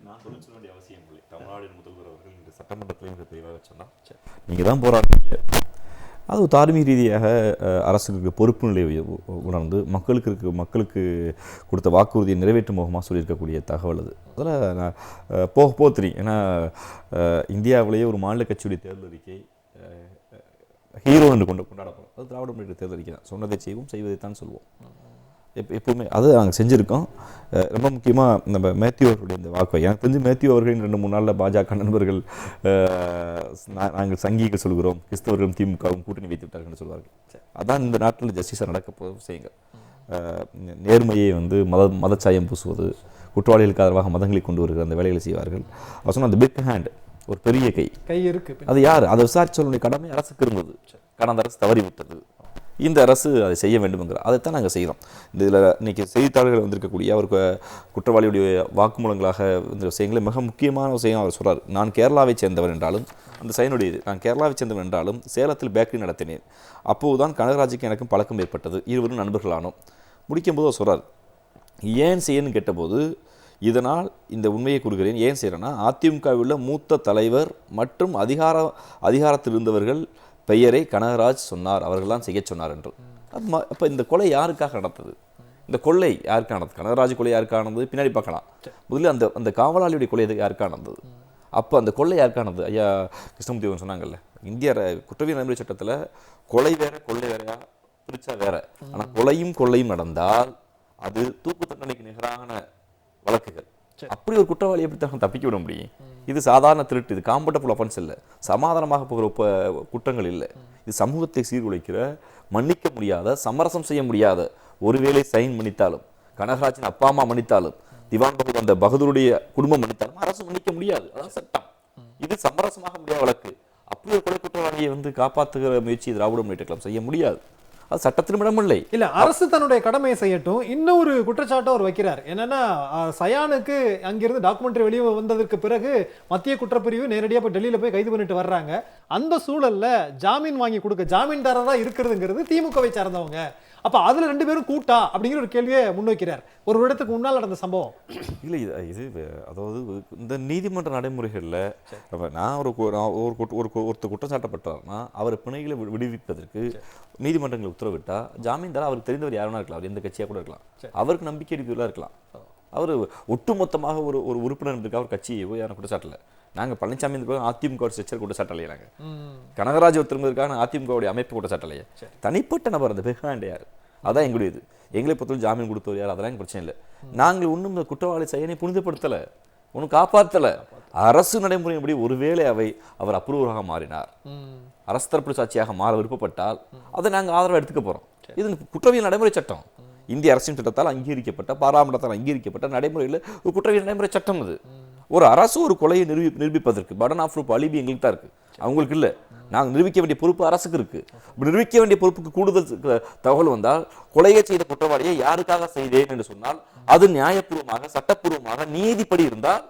நான் சொல்ல வேண்டிய அவசியம் இல்லை. தமிழ்நாடு முதல்வர் அவர்கள் இந்த சட்டமன்றத்திலையும் தெளிவாக சொன்னா, நீங்கள் தான் போராடுறீங்க, அது தார்மீக ரீதியாக அரசுக்கு பொறுப்பு நிலையை உணர்ந்து மக்களுக்கு கொடுத்த வாக்குறுதியை நிறைவேற்றும் முகமாக சொல்லியிருக்கக்கூடிய தகவல் அது. அதில் நான் போக தெரியும். ஏன்னா இந்தியாவிலேயே ஒரு மாநில கட்சியுடைய தேர்தல் அறிக்கை ஹீரோ என்று கொண்டாடப்படும். அது திராவிட முன்னேற்ற தேர்தல் அறிக்கை தான். சொன்னதை செய்வோம், செய்வதைத்தான் சொல்வோம். எப்பவுமே அது நாங்கள் செஞ்சுருக்கோம். ரொம்ப முக்கியமாக நம்ம மேத்யூ அவர்களுடைய இந்த வாக்கு, எனக்கு தெரிஞ்சு மேத்யூ அவர்களின் 2-3 நாளில் பாஜக நண்பர்கள் நாங்கள் சங்கிகள் சொல்கிறோம், கிறிஸ்தவர்களும் திமுகவும் கூட்டணி வைத்து விட்டார்கள் சொல்வார்கள். அதான் இந்த நாட்டில் ஜஸ்டிஸாக நடக்க போகும் விஷயங்கள். நேர்மையை மதச்சாயம் பூசுவது, குற்றவாளிகளுக்கு ஆதரவாக மதங்களை கொண்டு வருகிற அந்த வேலைகளை செய்வார்கள். அவர் சொன்ன அந்த பிக் ஹேண்ட், ஒரு பெரிய கை இருக்கு, அது யார்? அதை விசாரிச்சு சொல்ல வேண்டிய கடமை அரசுக்கு இருந்தது. கடந்த அரசு தவறிவிட்டது. இந்த அரசு அதை செய்ய வேண்டும்ங்கிற அதைத்தான் நாங்கள் செய்கிறோம். இதில் இன்றைக்கி செய்தித்தாள்கள் வந்திருக்கக்கூடிய அவருக்கு குற்றவாளியுடைய வாக்குமூலங்களாக இந்த விஷயங்களை மிக முக்கியமான விஷயம் அவர் சொல்கிறார். நான் கேரளாவை சேர்ந்தவர் என்றாலும், அந்த சைனுடையது, நான் கேரளாவை சேர்ந்தவர் என்றாலும் சேலத்தில் பேக்கரி நடத்தினேன். அப்போது தான் கனகராஜுக்கு எனக்கும் பழக்கம் ஏற்பட்டது. இருவரும் நண்பர்களானோம். முடிக்கும்போது அவர் சொல்கிறார், ஏன் செய்யணும்னு கேட்டபோது, இதனால் இந்த உண்மையை கூறுகிறேன். ஏன் செய்கிறேன்னா, அதிமுகவில் மூத்த தலைவர் மற்றும் அதிகாரத்தில் இருந்தவர்கள் பெயரை கனகராஜ் சொன்னார், அவர்கள்தான் செய்ய சொன்னார் என்று. அப்போ இந்த கொலை யாருக்காக நடந்தது? இந்த கொள்ளை யாருக்காக நடந்தது? கனகராஜ் கொலை யாருக்காக நடந்தது பின்னாடி பார்க்கலாம். முதல்ல அந்த காவலாளியுடைய கொலை யாருக்காக நடந்தது? அப்போ அந்த கொள்ளை யாருக்காக நடந்தது? ஐயா கிருஷ்ணமூர்த்தி அவர்கள் சொன்னாங்கல்ல, இந்திய குற்றவியல் நடைமுறை சட்டத்தில் கொலை வேற கொள்ளை வேறையா பிரிச்சா வேற. ஆனால் கொலையும் கொள்ளையும் நடந்தால் அது தூக்கு தண்டனைக்கு நிகரான வழக்குகள். அப்படி ஒரு குற்றவாளி எப்படி தப்பிக்க விட முடியும்? இது சாதாரண திருட்டு, இது காம்பட்டபிள் அஃபென்ஸ் இல்லை, சமாதானமாக போகிற குற்றங்கள் இல்லை. இது சமூகத்தை சீர்குலைக்கிற, மன்னிக்க முடியாத, சமரசம் செய்ய முடியாத, ஒருவேளை சைன் மன்னித்தாலும், கனகராஜின் அப்பா அம்மா மன்னித்தாலும், திவான் பகதூர் அந்த பகதூருடைய குடும்பம் மன்னித்தாலும் அரசு மன்னிக்க முடியாது. அதான் சட்டம். இது சமரசமாக முடியாத வழக்கு. அப்படி ஒரு கொலை குற்றவாளியை காப்பாற்றுகிற முயற்சி திராவிட முன்னேற்ற கழகம் செய்ய முடியாது. அது சட்டத்திலும் இடமில்லை. இல்ல, அரசு தன்னுடைய கடமையை செய்யட்டும். இன்னொரு குற்றச்சாட்டு அவர் வைக்கிறார். என்னன்னா, சயானுக்கு அங்கிருந்து டாக்குமெண்ட்ரி வெளியே வந்ததற்கு பிறகு மத்திய குற்றப்பிரிவு நேரடியாக போய் டெல்லியில போய் கைது பண்ணிட்டு வர்றாங்க. அந்த சூழல்ல ஜாமீன் வாங்கி கொடுக்க ஜாமீன்தாரரா இருக்கிறதுங்கிறது திமுகவை சார்ந்தவங்க. அப்ப அதுல 2 பேரும் கூட்டா அப்படிங்கிற ஒரு கேள்வியை முன்வைக்கிறார். ஒரு இடத்துக்கு முன்னால் நடந்த சம்பவம் இல்லை. இது அதாவது இந்த நீதிமன்ற நடைமுறைகளில் நான் ஒருத்தர் குற்றம் சாட்டப்பட்டார்னா அவர் பிணைகளை விடுவிப்பதற்கு நீதிமன்றங்களை உத்தரவிட்டா ஜாமீன்தாரா அவருக்கு தெரிந்தவர் யாருன்னா இருக்கலாம், அவர் எந்த கட்சியாக கூட இருக்கலாம், அவருக்கு நம்பிக்கை அளிப்பவர்களாக இருக்கலாம். அவர் ஒட்டுமொத்தமாக ஒரு உறுப்பினர் இருக்க அவர் கட்சியை யாரும் குற்றச்சாட்டல. நாங்கள் பழனிசாமி அதிமுக ஸ்ட்ரக்சர் குற்றச்சாட்டலையே, நாங்கள் கனகராஜ் திரும்புவதற்கான அதிமுகவுடைய அமைப்பு குற்றச்சாட்டலையே. தனிப்பட்ட நபர் அந்த பெஹாண்ட் யார், அதான் எங்களுடைய இது. எங்களை பொறுத்தவரை ஜாமீன் கொடுத்தவர் யார், அதெல்லாம் பிரச்சனை இல்லை. நாங்கள் ஒன்றும் இந்த குற்றவாளி செயலை புனிதப்படுத்தலை, ஒன்றும் காப்பாற்றலை. அரசு நடைமுறையின்படி ஒருவேளை அவர் அப்ரூவராக மாறினார், அரசு தரப்பு சாட்சியாக மாற விருப்பப்பட்டால் அதை நாங்கள் ஆதரவு எடுத்துக்க போகிறோம். இது குற்றவியல் நடைமுறை சட்டம், இந்திய அரசின் சட்டத்தால் அங்கீகரிக்கப்பட்ட, பாராளுமன்றத்தால் அங்கீகரிக்கப்பட்ட நடைமுறையில் ஒரு குற்றவியல் நடைமுறை சட்டம். அது ஒரு அரசு ஒரு கொலையை நிரூபிப்பதற்கு பர்டன் ஆஃப் ப்ரூஃப் அலிபி எங்களுக்கு தான் இருக்கு, அவங்களுக்கு இல்லை. நாங்கள் நிரூபிக்க வேண்டிய பொறுப்பு அரசுக்கு இருக்கு. நிரூபிக்க வேண்டிய பொறுப்புக்கு கூடுதல் தகவல் வந்தால், கொலையை செய்த குற்றவாளியை யாருக்காக செய்தேன் என்று சொன்னால் அது நியாயபூர்வமாக சட்டப்பூர்வமாக நீதிப்படி இருந்தால்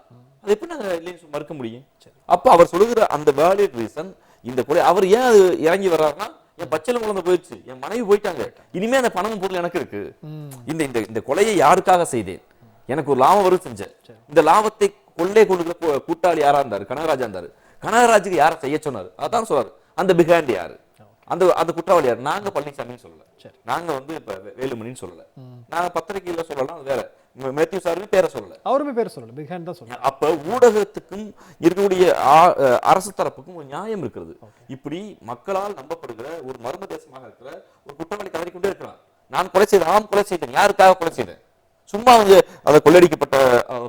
அதை எப்படி நாங்கள் இல்லைன்னு மறுக்க முடியும்? அப்போ அவர் சொல்லுகிற அந்த வேலிட் ரீசன், இந்த கொலை அவர் ஏன் அது இறங்கி வர்றாருன்னா, என் பச்சளை குழந்தை போயிடுச்சு, என் மனைவி போயிட்டாங்க, இனிமே அந்த பணமும் பொருள் எனக்கு இருக்கு, இந்த கொலையை யாருக்காக செய்தேன், எனக்கு ஒரு லாபம் வரும் செஞ்சேன், இந்த லாபத்தை கொள்ளை கொடுக்குற கூட்டாளி யாரா இருந்தாரு, கனகராஜா இருந்தாரு, கனகராஜுக்கு யாரை செய்ய சொன்னாரு, அதான் சொல்றாரு. அந்த பிகாண்ட் யாரு, அந்த குற்றவாளி யாரு? நாங்க பழனிசாமின்னு சொல்லல, நாங்க இப்ப வேலுமணின்னு சொல்லல, நாங்க பத்திரிகையில சொல்லலாம், அது வேற. மேத்யூ சாருமே பேரை சொல்லல, அவருமே பேரை சொல்லல, பிகாண்ட் தான் சொல்லல. அப்ப ஊடகத்துக்கும் இருக்கக்கூடிய அரசு தரப்புக்கும் ஒரு நியாயம் இருக்கிறது. இப்படி மக்களால் நம்பப்படுகிற ஒரு மர்ம தேசமாக இருக்கிற ஒரு குற்றவாளி கதறிக்கொண்டே இருக்கிறான். நான் கொலை செய்தேன், கொலை செய்தேன், யாருக்காக கொலை செய்தேன்? சும்மா அதை கொள்ளடிக்கப்பட்ட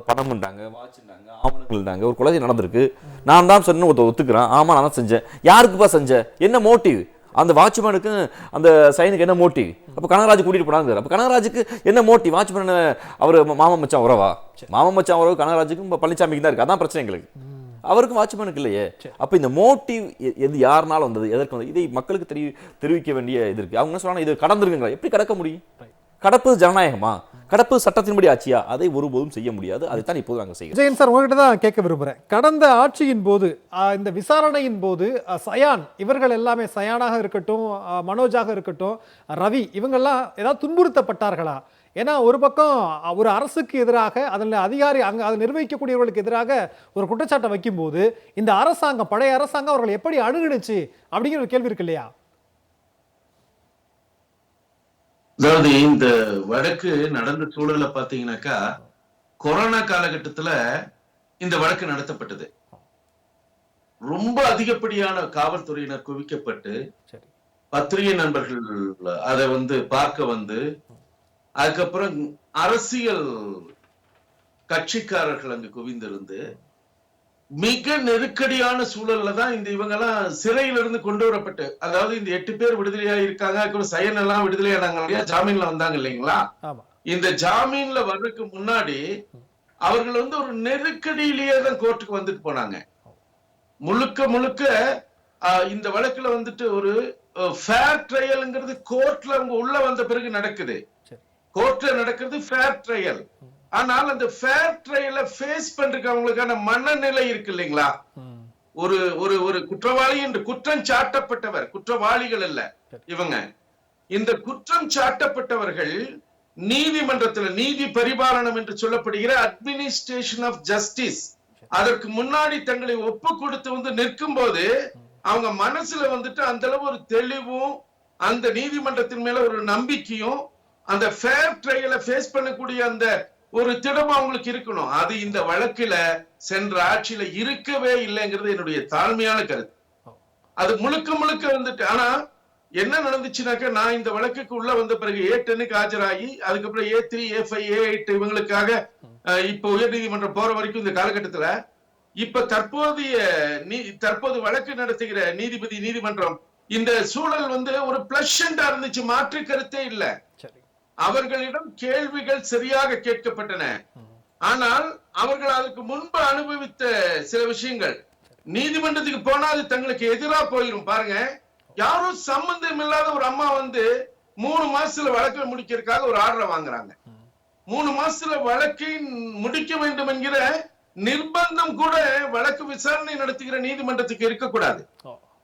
பணம் இருந்தாங்க, வாட்சிருந்தாங்க, ஆவணங்கள் இருந்தாங்க, ஒரு கொலை நடந்திருக்கு, நான் தான் சொன்ன ஒத்துக்கிறேன், ஆமா நான் தான் செஞ்சேன். யாருக்குப்பா செஞ்சேன்? என்ன மோட்டிவ்? அந்த வாட்ச்மேனுக்கு அந்த சைனுக்கு என்ன மோட்டிவ்? அப்போ கனகராஜ் கூட்டிட்டு போனாங்க. அப்போ கனகராஜுக்கு என்ன மோட்டிவ்? வாட்ச்மேன் அவர் மாமா மச்சான் உறவா? மாமா மச்சான் உறவு கனகராஜுக்கும் பழனிசாமிக்கு தான் இருக்கு, அதான் பிரச்சனை எங்களுக்கு. அவருக்கும் வாட்ச்மேனுக்கு இல்லையே. அப்போ இந்த மோட்டிவ் எது யாருனால வந்தது, எதற்கு வந்தது, இதை மக்களுக்கு தெரிவிக்க வேண்டிய இது இருக்கு. அவங்க என்ன சொல்றாங்க, இது கடந்துருக்குங்களா? எப்படி கடக்க முடியும்? கடப்பது ஜனநாயகமா, கடப்பது சட்டத்தின்படி ஆட்சியா? அதை ஒருபோதும் செய்ய முடியாது. அதைத்தான் இப்போது நாங்கள் செய்கிறோம். விஜயன் சார், உங்ககிட்ட தான் கேட்க விரும்புகிறேன். கடந்த ஆட்சியின் போது இந்த விசாரணையின் போது சயான் இவர்கள் எல்லாமே, சயானாக இருக்கட்டும், மனோஜாக இருக்கட்டும், ரவி, இவங்கெல்லாம் ஏதாவது துன்புறுத்தப்பட்டார்களா? ஏன்னா ஒரு பக்கம் ஒரு அரசுக்கு எதிராக அதில் அதிகாரி அங்கே அதை நிர்வகிக்கக்கூடியவர்களுக்கு எதிராக ஒரு குற்றச்சாட்டை வைக்கும்போது இந்த அரசாங்கம், பழைய அரசாங்கம் அவர்கள் எப்படி அணுகுனுச்சு அப்படிங்கிற ஒரு கேள்வி இருக்கு இல்லையா? அதாவது இந்த வழக்கு நடந்த சூழலை பாத்தீங்கன்னாக்கா, கொரோனா காலகட்டத்துல இந்த வழக்கு நடத்தப்பட்டது. ரொம்ப அதிகப்படியான காவல்துறையினர் குவிக்கப்பட்டு பத்திரிகை நண்பர்கள் அதை பார்க்க வந்து, அதுக்கப்புறம் அரசியல் கட்சிக்காரர்கள் அங்கு குவிந்திருந்து மிக நெருக்கடியான சூழல்ல தான் இவங்கெல்லாம் சிறையிலிருந்து கொண்டு வரப்பட்டு, அதாவது இந்த 8 பேர் விடுதலையா இருக்காங்க, அதுக்கப்புறம் சயன் எல்லாம் விடுதலையானாங்க இல்லையா, ஜாமீன்ல வந்தாங்க இல்லைங்களா. இந்த ஜாமீன்ல வர்றதுக்கு முன்னாடி அவர்கள் ஒரு நெருக்கடியிலேயே தான் கோர்ட்டுக்கு வந்துட்டு போனாங்க. முழுக்க முழுக்க இந்த வழக்குல ஒரு ஃபேர் ட்ரையல்ங்கிறது கோர்ட்ல அவங்க உள்ள வந்த பிறகு நடக்குது. கோர்ட்ல நடக்கிறது ஃபேர் ட்ரையல். ஆனால் அந்த ஃபேர் ட்ரையலை ஃபேஸ் பண்றதுக்கு அவங்களுக்கான மனநிலை இருக்கு இல்லைங்களா. ஒரு ஒரு ஒரு குற்றவாளி என்று குற்றம் சாட்டப்பட்டவர், குற்றவாளிகள் அல்ல இவங்க. இந்த குற்றம் சாட்டப்பட்டவர்கள் நீதிமன்றத்தில் நீதி பரிபாலனம் என்று சொல்லப்படுகிற அட்மினிஸ்ட்ரேஷன் ஆஃப் ஜஸ்டிஸ், அதற்கு முன்னாடி தங்களை ஒப்பு கொடுத்து நிற்கும் போது அவங்க மனசுல அந்த அளவு ஒரு தெளிவும், அந்த நீதிமன்றத்தின் மேல ஒரு நம்பிக்கையும், அந்த ஃபேர் ட்ரையலை ஃபேஸ் பண்ணக்கூடிய அந்த ஒரு திடம் அவங்களுக்கு இருக்கணும். அது இந்த வழக்குல சென்ற ஆட்சியில இருக்கவே இல்லைங்கிறது என்னுடைய தாழ்மையான கருத்து. அது முழுக்க முழுக்க ஆனா என்ன நடந்துச்சுனாக்க, நான் இந்த வழக்குக்கு உள்ள வந்த பிறகு A10க்கு ஆஜராகி, அதுக்கப்புறம் A3, A5, A8 இவங்களுக்காக இப்ப உயர்நீதிமன்றம் போற வரைக்கும் இந்த காலகட்டத்துல, இப்ப தற்போது வழக்கு நடத்துகிற நீதிமன்றம் இந்த சூழல் ஒரு பிளஷண்டா இருந்துச்சு, மாற்று கருத்தே இல்ல. அவர்களிடம் கேள்விகள் சரியாக கேட்கப்பட்டன. ஆனால் அவர்கள் அதுக்கு முன்பு அனுபவித்த சில விஷயங்கள் நீதிமன்றத்துக்கு போனா அது தங்களுக்கு எதிரா போயிடும். பாருங்க, யாரும் சம்பந்தம் இல்லாத ஒரு அம்மா 3 மாசத்துல வழக்கை முடிக்கிறதுக்காக ஒரு ஆர்டரை வாங்குறாங்க. 3 மாசத்துல வழக்கை முடிக்க வேண்டும் என்கிற நிர்பந்தம் கூட வழக்கு விசாரணை நடத்துகிற நீதிமன்றத்துக்கு இருக்கக்கூடாது.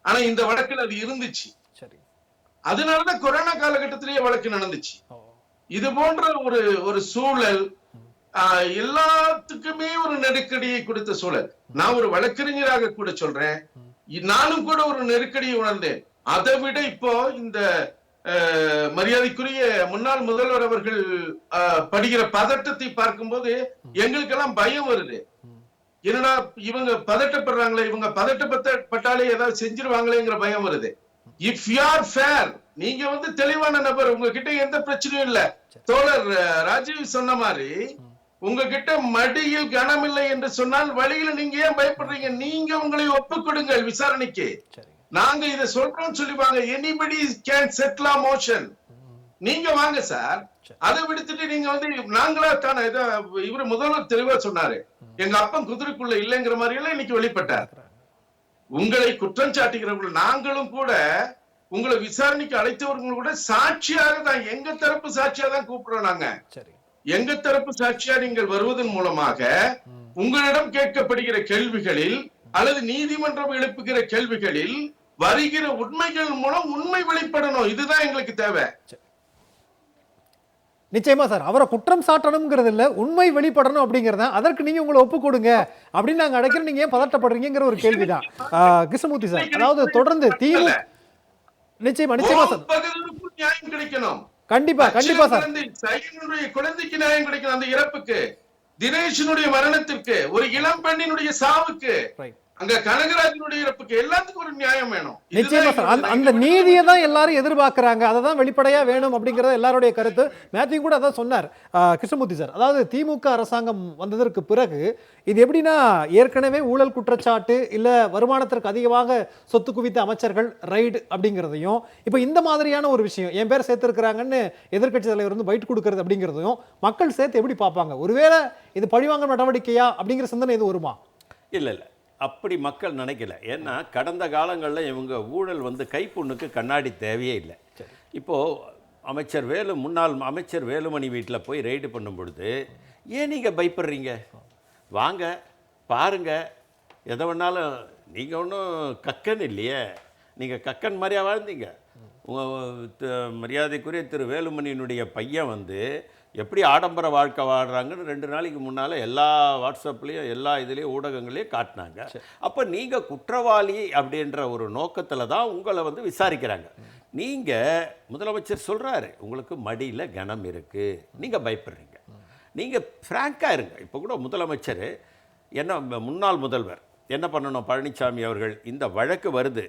ஆனா இந்த வழக்கில் அது இருந்துச்சு. அதனாலதான் கொரோனா காலகட்டத்திலேயே வழக்கு நடந்துச்சு. இது போன்ற ஒரு சூழல் எல்லாத்துக்குமே ஒரு நெருக்கடியை கொடுத்த சூழல். நான் ஒரு வழக்கறிஞராக கூட சொல்றேன், நானும் கூட ஒரு நெருக்கடியை உணர்ந்தேன். அதை விட இப்போ இந்த மரியாதைக்குரிய முன்னாள் முதல்வர் அவர்கள் படுகிற பதட்டத்தை பார்க்கும்போது எங்களுக்கெல்லாம் பயம் வருது. என்னன்னா இவங்க பதட்டப்படுறாங்களே, இவங்க பதட்டப்பட்டாலே ஏதாவது செஞ்சிருவாங்களேங்கிற பயம் வருது. இஃப் யூ ஆர் ஃபேர், நீங்க தெளிவான நபர், உங்ககிட்ட எந்த பிரச்சனையும் இல்ல. தோழர் ராஜீவ் சொன்ன மாதிரி, உங்ககிட்ட மடியில் கனமில்லை என்று சொன்னால் வழியில நீங்க ஏன் பயப்படுறீங்க? நீங்க உங்களை ஒப்புக்கொடுங்கள் விசாரணைக்கு. நாங்க இதை சொல்றோம் சொல்லிவாங்க. Anybody can settle a motion. நீங்க வாங்க சார். அதை விடுத்துட்டு நீங்க நாங்களா தானே இவரு முதல்வர் தெளிவா சொன்னாரு, எங்க அப்பன் குதிரைக்குள்ள இல்லைங்கிற மாதிரி எல்லாம் இன்னைக்கு வெளிப்பட்டார். உங்களை குற்றம் சாட்டுகிறவர்கள் நாங்களும் கூட உங்களை விசாரணைக்கு அழைத்தவர்கள் கூட சாட்சியாக தான், எங்க தரப்பு சாட்சியா தான் கூப்பிடுறோம். நாங்க எங்க தரப்பு சாட்சியா நீங்கள் வருவதன் மூலமாக உங்களிடம் கேட்கப்படுகிற கேள்விகளில் அல்லது நீதிமன்றம் எழுப்புகிற கேள்விகளில் வருகிற உண்மைகள் மூலம் உண்மை வெளிப்படணும். இதுதான் எங்களுக்கு தேவை. நிச்சயமா சார், அவரை குற்றம் சாட்டணும்ங்கிறது இல்ல, உண்மை வெளிப்படணும் அப்படிங்கறத. அதற்கு நீங்க உங்களை ஒப்பு கொடுங்க அப்படின்னு நாங்க அழைக்கிறோம். நீங்க ஏன் பதட்டப்படுறீங்கிற ஒரு கேள்விதான். கிருஷ்ணமூர்த்தி சார், அதாவது தொடர்ந்து திமுக நிச்சயமா சார் நியாயம் கிடைக்கணும். கண்டிப்பா சார். குழந்தைக்கு நியாயம் கிடைக்கணும். அந்த இறப்புக்கு, தினேஷனுடைய மரணத்திற்கு, ஒரு இளம் பெண்ணினுடைய சாவுக்கு, அங்க கனகராஜனுடைய இறப்புக்கு, எல்லாத்துக்கும் ஒரு நியாயம் வேணும். நிச்சயமா சார், அந்த நீதியை தான் எல்லாரும் எதிர்பார்க்கிறாங்க. அதை தான் வெளிப்படையா வேணும் அப்படிங்கறது எல்லாருடைய கருத்து. மேத்யூ கூட அதான் சொன்னார். கிருஷ்ணமூர்த்தி சார், அதாவது திமுக அரசாங்கம் வந்ததற்கு பிறகு இது எப்படின்னா, ஏற்கனவே ஊழல் குற்றச்சாட்டு இல்ல வருமானத்திற்கு அதிகமாக சொத்து குவித்த அமைச்சர்கள் ரைடு அப்படிங்கிறதையும், இப்போ இந்த மாதிரியான ஒரு விஷயம் என் பேர் சேர்த்திருக்கிறாங்கன்னு எதிர்க்கட்சி தலைவர் பைட் கொடுக்கறது அப்படிங்கிறதையும் மக்கள் சேர்த்து எப்படி பார்ப்பாங்க? ஒருவேளை இது பழிவாங்க நடவடிக்கையா அப்படிங்கிற சிந்தனை இது வருமா? இல்ல அப்படி மக்கள் நினைக்கல. ஏன்னா கடந்த காலங்களில் இவங்க ஊழல் கைப்புண்ணுக்கு கண்ணாடி தேவையே இல்லை. இப்போது முன்னாள் அமைச்சர் வேலுமணி வீட்டில் போய் ரெய்டு பண்ணும் பொழுது ஏன் நீங்கள் பயப்படுறீங்க? வாங்க பாருங்க, எதை வேணாலும். நீங்கள் ஒன்றும் கக்கன் இல்லையே, நீங்கள் கக்கன் மாதிரியா வாழ்ந்தீங்க? மரியாதைக்குரிய திரு வேலுமணியினுடைய பையன் வந்து எப்படி ஆடம்பர வாழ்க்கை வாழ்கிறாங்கன்னு 2 நாளைக்கு முன்னால் எல்லா வாட்ஸ்அப்லேயும் எல்லா இதுலேயும் ஊடகங்களையும் காட்டினாங்க. அப்போ நீங்கள் குற்றவாளி அப்படின்ற ஒரு நோக்கத்தில் தான் உங்களை வந்து விசாரிக்கிறாங்க. நீங்கள் முதலமைச்சர் சொல்கிறாரு, உங்களுக்கு மடியில் கனம் இருக்குது, நீங்கள் பயப்படுறீங்க. நீங்கள் ஃப்ராங்காக இருங்க. இப்போ கூட முதலமைச்சர் முன்னாள் முதல்வர் என்ன பண்ணணும், பழனிசாமி அவர்கள், இந்த வழக்கு வருது,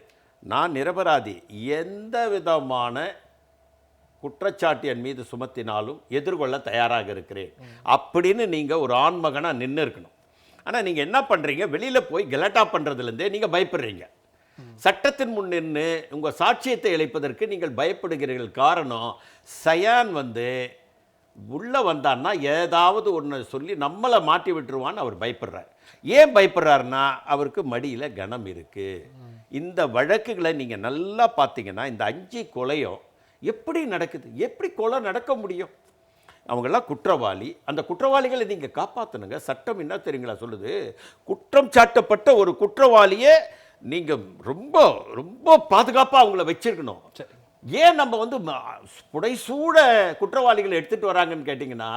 நான் நிரபராதி, எந்த விதமான குற்றச்சாட்டு என் மீது சுமத்தினாலும் எதிர்கொள்ள தயாராக இருக்கிறேன் அப்படின்னு நீங்கள் ஒரு ஆண்மகனாக நின்று இருக்கணும். ஆனால் நீங்கள் என்ன பண்ணுறீங்க, வெளியில் போய் கலாட்டா பண்ணுறதுலேருந்தே நீங்கள் பயப்படுறீங்க. சட்டத்தின் முன் நின்று உங்கள் சாட்சியத்தை இழைப்பதற்கு நீங்கள் பயப்படுகிறீர்கள். காரணம், சயான் வந்து உள்ளே வந்தான்னா ஏதாவது ஒன்று சொல்லி நம்மளை மாட்டி விட்டுருவான்னு அவர் பயப்படுறார். ஏன் பயப்படுறாருன்னா அவருக்கு மடியில் கனம் இருக்குது. இந்த வழக்குகளை நீங்கள் நல்லா பார்த்தீங்கன்னா இந்த 5 கொலையும் எப்படி நடக்குது, எப்படி கொலை நடக்க முடியும்? அவங்கெல்லாம் குற்றவாளி. அந்த குற்றவாளிகளை நீங்கள் காப்பாற்றணுங்க. சட்டம் என்ன தெரியுங்களா சொல்லுது, குற்றம் சாட்டப்பட்ட ஒரு குற்றவாளியை நீங்கள் ரொம்ப ரொம்ப பாதுகாப்பாக அவங்கள வச்சிருக்கணும். ஏன் நம்ம வந்து புடைசூட குற்றவாளிகளை எடுத்துட்டு வராங்கன்னு கேட்டிங்கன்னா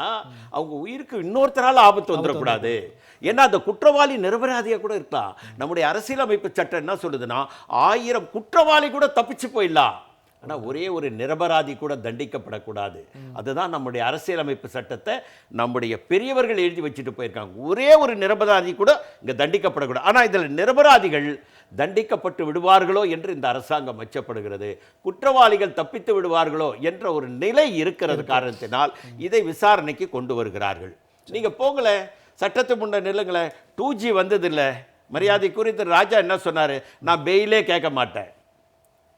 அவங்க உயிருக்கு இன்னொருத்தரால் ஆபத்து வந்துடக்கூடாது. ஏன்னா அந்த குற்றவாளி நிரபராதியாக கூட இருக்கலாம். நம்முடைய அரசியலமைப்பு சட்டம் என்ன சொல்லுதுன்னா 1000 குற்றவாளி கூட தப்பிச்சு போயிடலாம், ஆனால் ஒரே ஒரு நிரபராதி கூட தண்டிக்கப்படக்கூடாது. அதுதான் நம்முடைய அரசியலமைப்பு சட்டத்தை நம்முடைய பெரியவர்கள் எழுதி வச்சுட்டு போயிருக்காங்க. ஒரே ஒரு நிரபராதி கூட இங்கே தண்டிக்கப்படக்கூடாது. ஆனால் இதில் நிரபராதிகள் தண்டிக்கப்பட்டு விடுவார்களோ என்று இந்த அரசாங்கம் அச்சப்படுகிறது. குற்றவாளிகள் தப்பித்து விடுவார்களோ என்ற ஒரு நிலை இருக்கிறது காரணத்தினால் இதை விசாரணைக்கு கொண்டு வருகிறார்கள். நீங்கள் போங்களேன், சட்டத்தை முன்ன நில்லுங்களே. 2G வந்ததில்லை. மரியாதை குறித்து ராஜா என்ன சொன்னார், நான் பெயிலே கேட்க மாட்டேன்.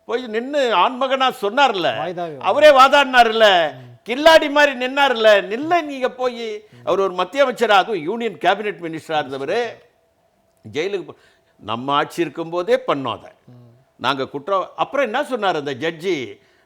போய் நின்று ஆண்மகனா சொன்னார்ல, அவரே வாதாடினார்ல, கில்லாடி மாதிரி நின்னார்ல. நீங்க போய் அவர் ஒரு மத்திய அமைச்சரா, அதுவும் யூனியன் கேபினெட் மினிஸ்டரா இருந்தவர், ஜெயிலுக்கு நம்ம ஆட்சி இருக்கும் போதே பண்ணோம் அதை நாங்கள் குற்றம். அப்புறம் என்ன சொன்னார் அந்த ஜட்ஜி,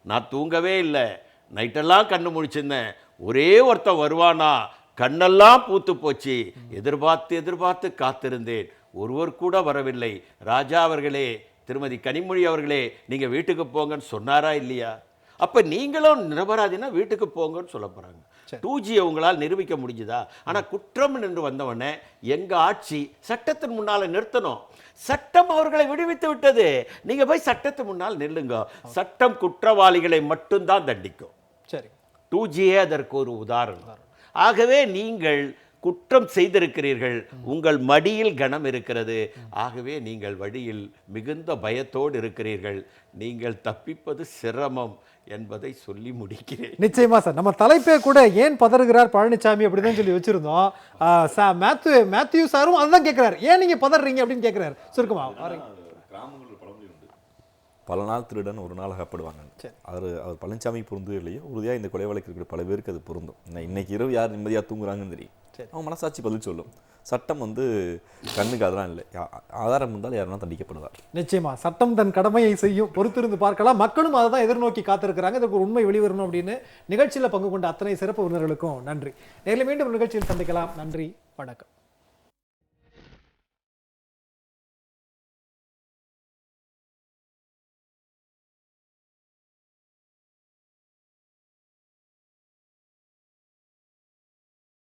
நான் தூங்கவே இல்லை, நைட்டெல்லாம் கண்ணு முழிச்சிருந்தேன், ஒரே ஒருத்தன் வருவானா, கண்ணெல்லாம் பூத்து போச்சு, எதிர்பார்த்து எதிர்பார்த்து காத்திருந்தேன், ஒருவர் கூட வரவில்லை. ராஜா அவர்களே, திருமதி கனிமொழி அவர்களே, நீங்கள் வீட்டுக்கு போங்கன்னு சொன்னாரா இல்லையா? அப்போ நீங்களும் நிரபராதினா வீட்டுக்கு போங்கன்னு சொல்ல போகிறாங்க. 2G உங்களால் நிரூபிக்க முடிஞ்சுதா? ஆனால் குற்றம் என்று வந்தவொடனே எங்கள் ஆட்சி சட்டத்தின் முன்னால் நிறுத்தணும். சட்டம் அவர்களை விடுவித்து விட்டது. நீங்கள் போய் சட்டத்தின் முன்னால் நில்லுங்க. சட்டம் குற்றவாளிகளை மட்டும்தான் தண்டிக்கும். சரி, 2Gயே அதற்கு ஒரு உதாரணம். ஆகவே நீங்கள் குற்றம் செய்திருக்கிறீர்கள், உங்கள் மடியில் கனம் இருக்கிறது, ஆகவே நீங்கள் வழியில் மிகுந்த பயத்தோடு இருக்கிறீர்கள், நீங்கள் தப்பிப்பது சிரமம் என்பதை சொல்லி முடிக்கிறேன். நிச்சயமா சார், நம்ம தலைப்பே கூட ஏன் பதறுகிறார் பழனிசாமி அப்படிதான் சொல்லி வச்சிருந்தோம். மேத்யூ சாரும் அதுதான் கேட்கிறார், ஏன் நீங்க பதறீங்க அப்படின்னு கேட்கிறார். சுருக்கமா பல நாள் திருடன் ஒரு நாள் அகப்படுவாங்க. அவர் பழனிசாமி பொருந்தது இல்லையோ உறுதியாக இந்த கொலை வழக்கு இருக்கிற பல பேருக்கு அது பொருந்தும். இன்னைக்கு இரவு யார் நிம்மதியாக தூங்குறாங்கன்னு தெரியும். அவங்க மனசாட்சி பதில் சொல்லும். சட்டம் வந்து கண்ணுக்கு அதெல்லாம் இல்லை, ஆதாரம் இருந்தால் யாருன்னா தண்டிக்கப்படுவார். நிச்சயமா சட்டம் தன் கடமையை செய்யும், பொறுத்திருந்து பார்க்கலாம். மக்களும் அதை தான் எதிர்நோக்கி காத்திருக்கிறாங்க. இதுக்கு ஒரு உண்மை வெளிவரணும் அப்படின்னு நிகழ்ச்சியில் பங்கு கொண்ட அத்தனை சிறப்பு விருந்தினர்களுக்கும் நன்றி. நேரில் மீண்டும் நிகழ்ச்சியில் சந்திக்கலாம். நன்றி, வணக்கம்.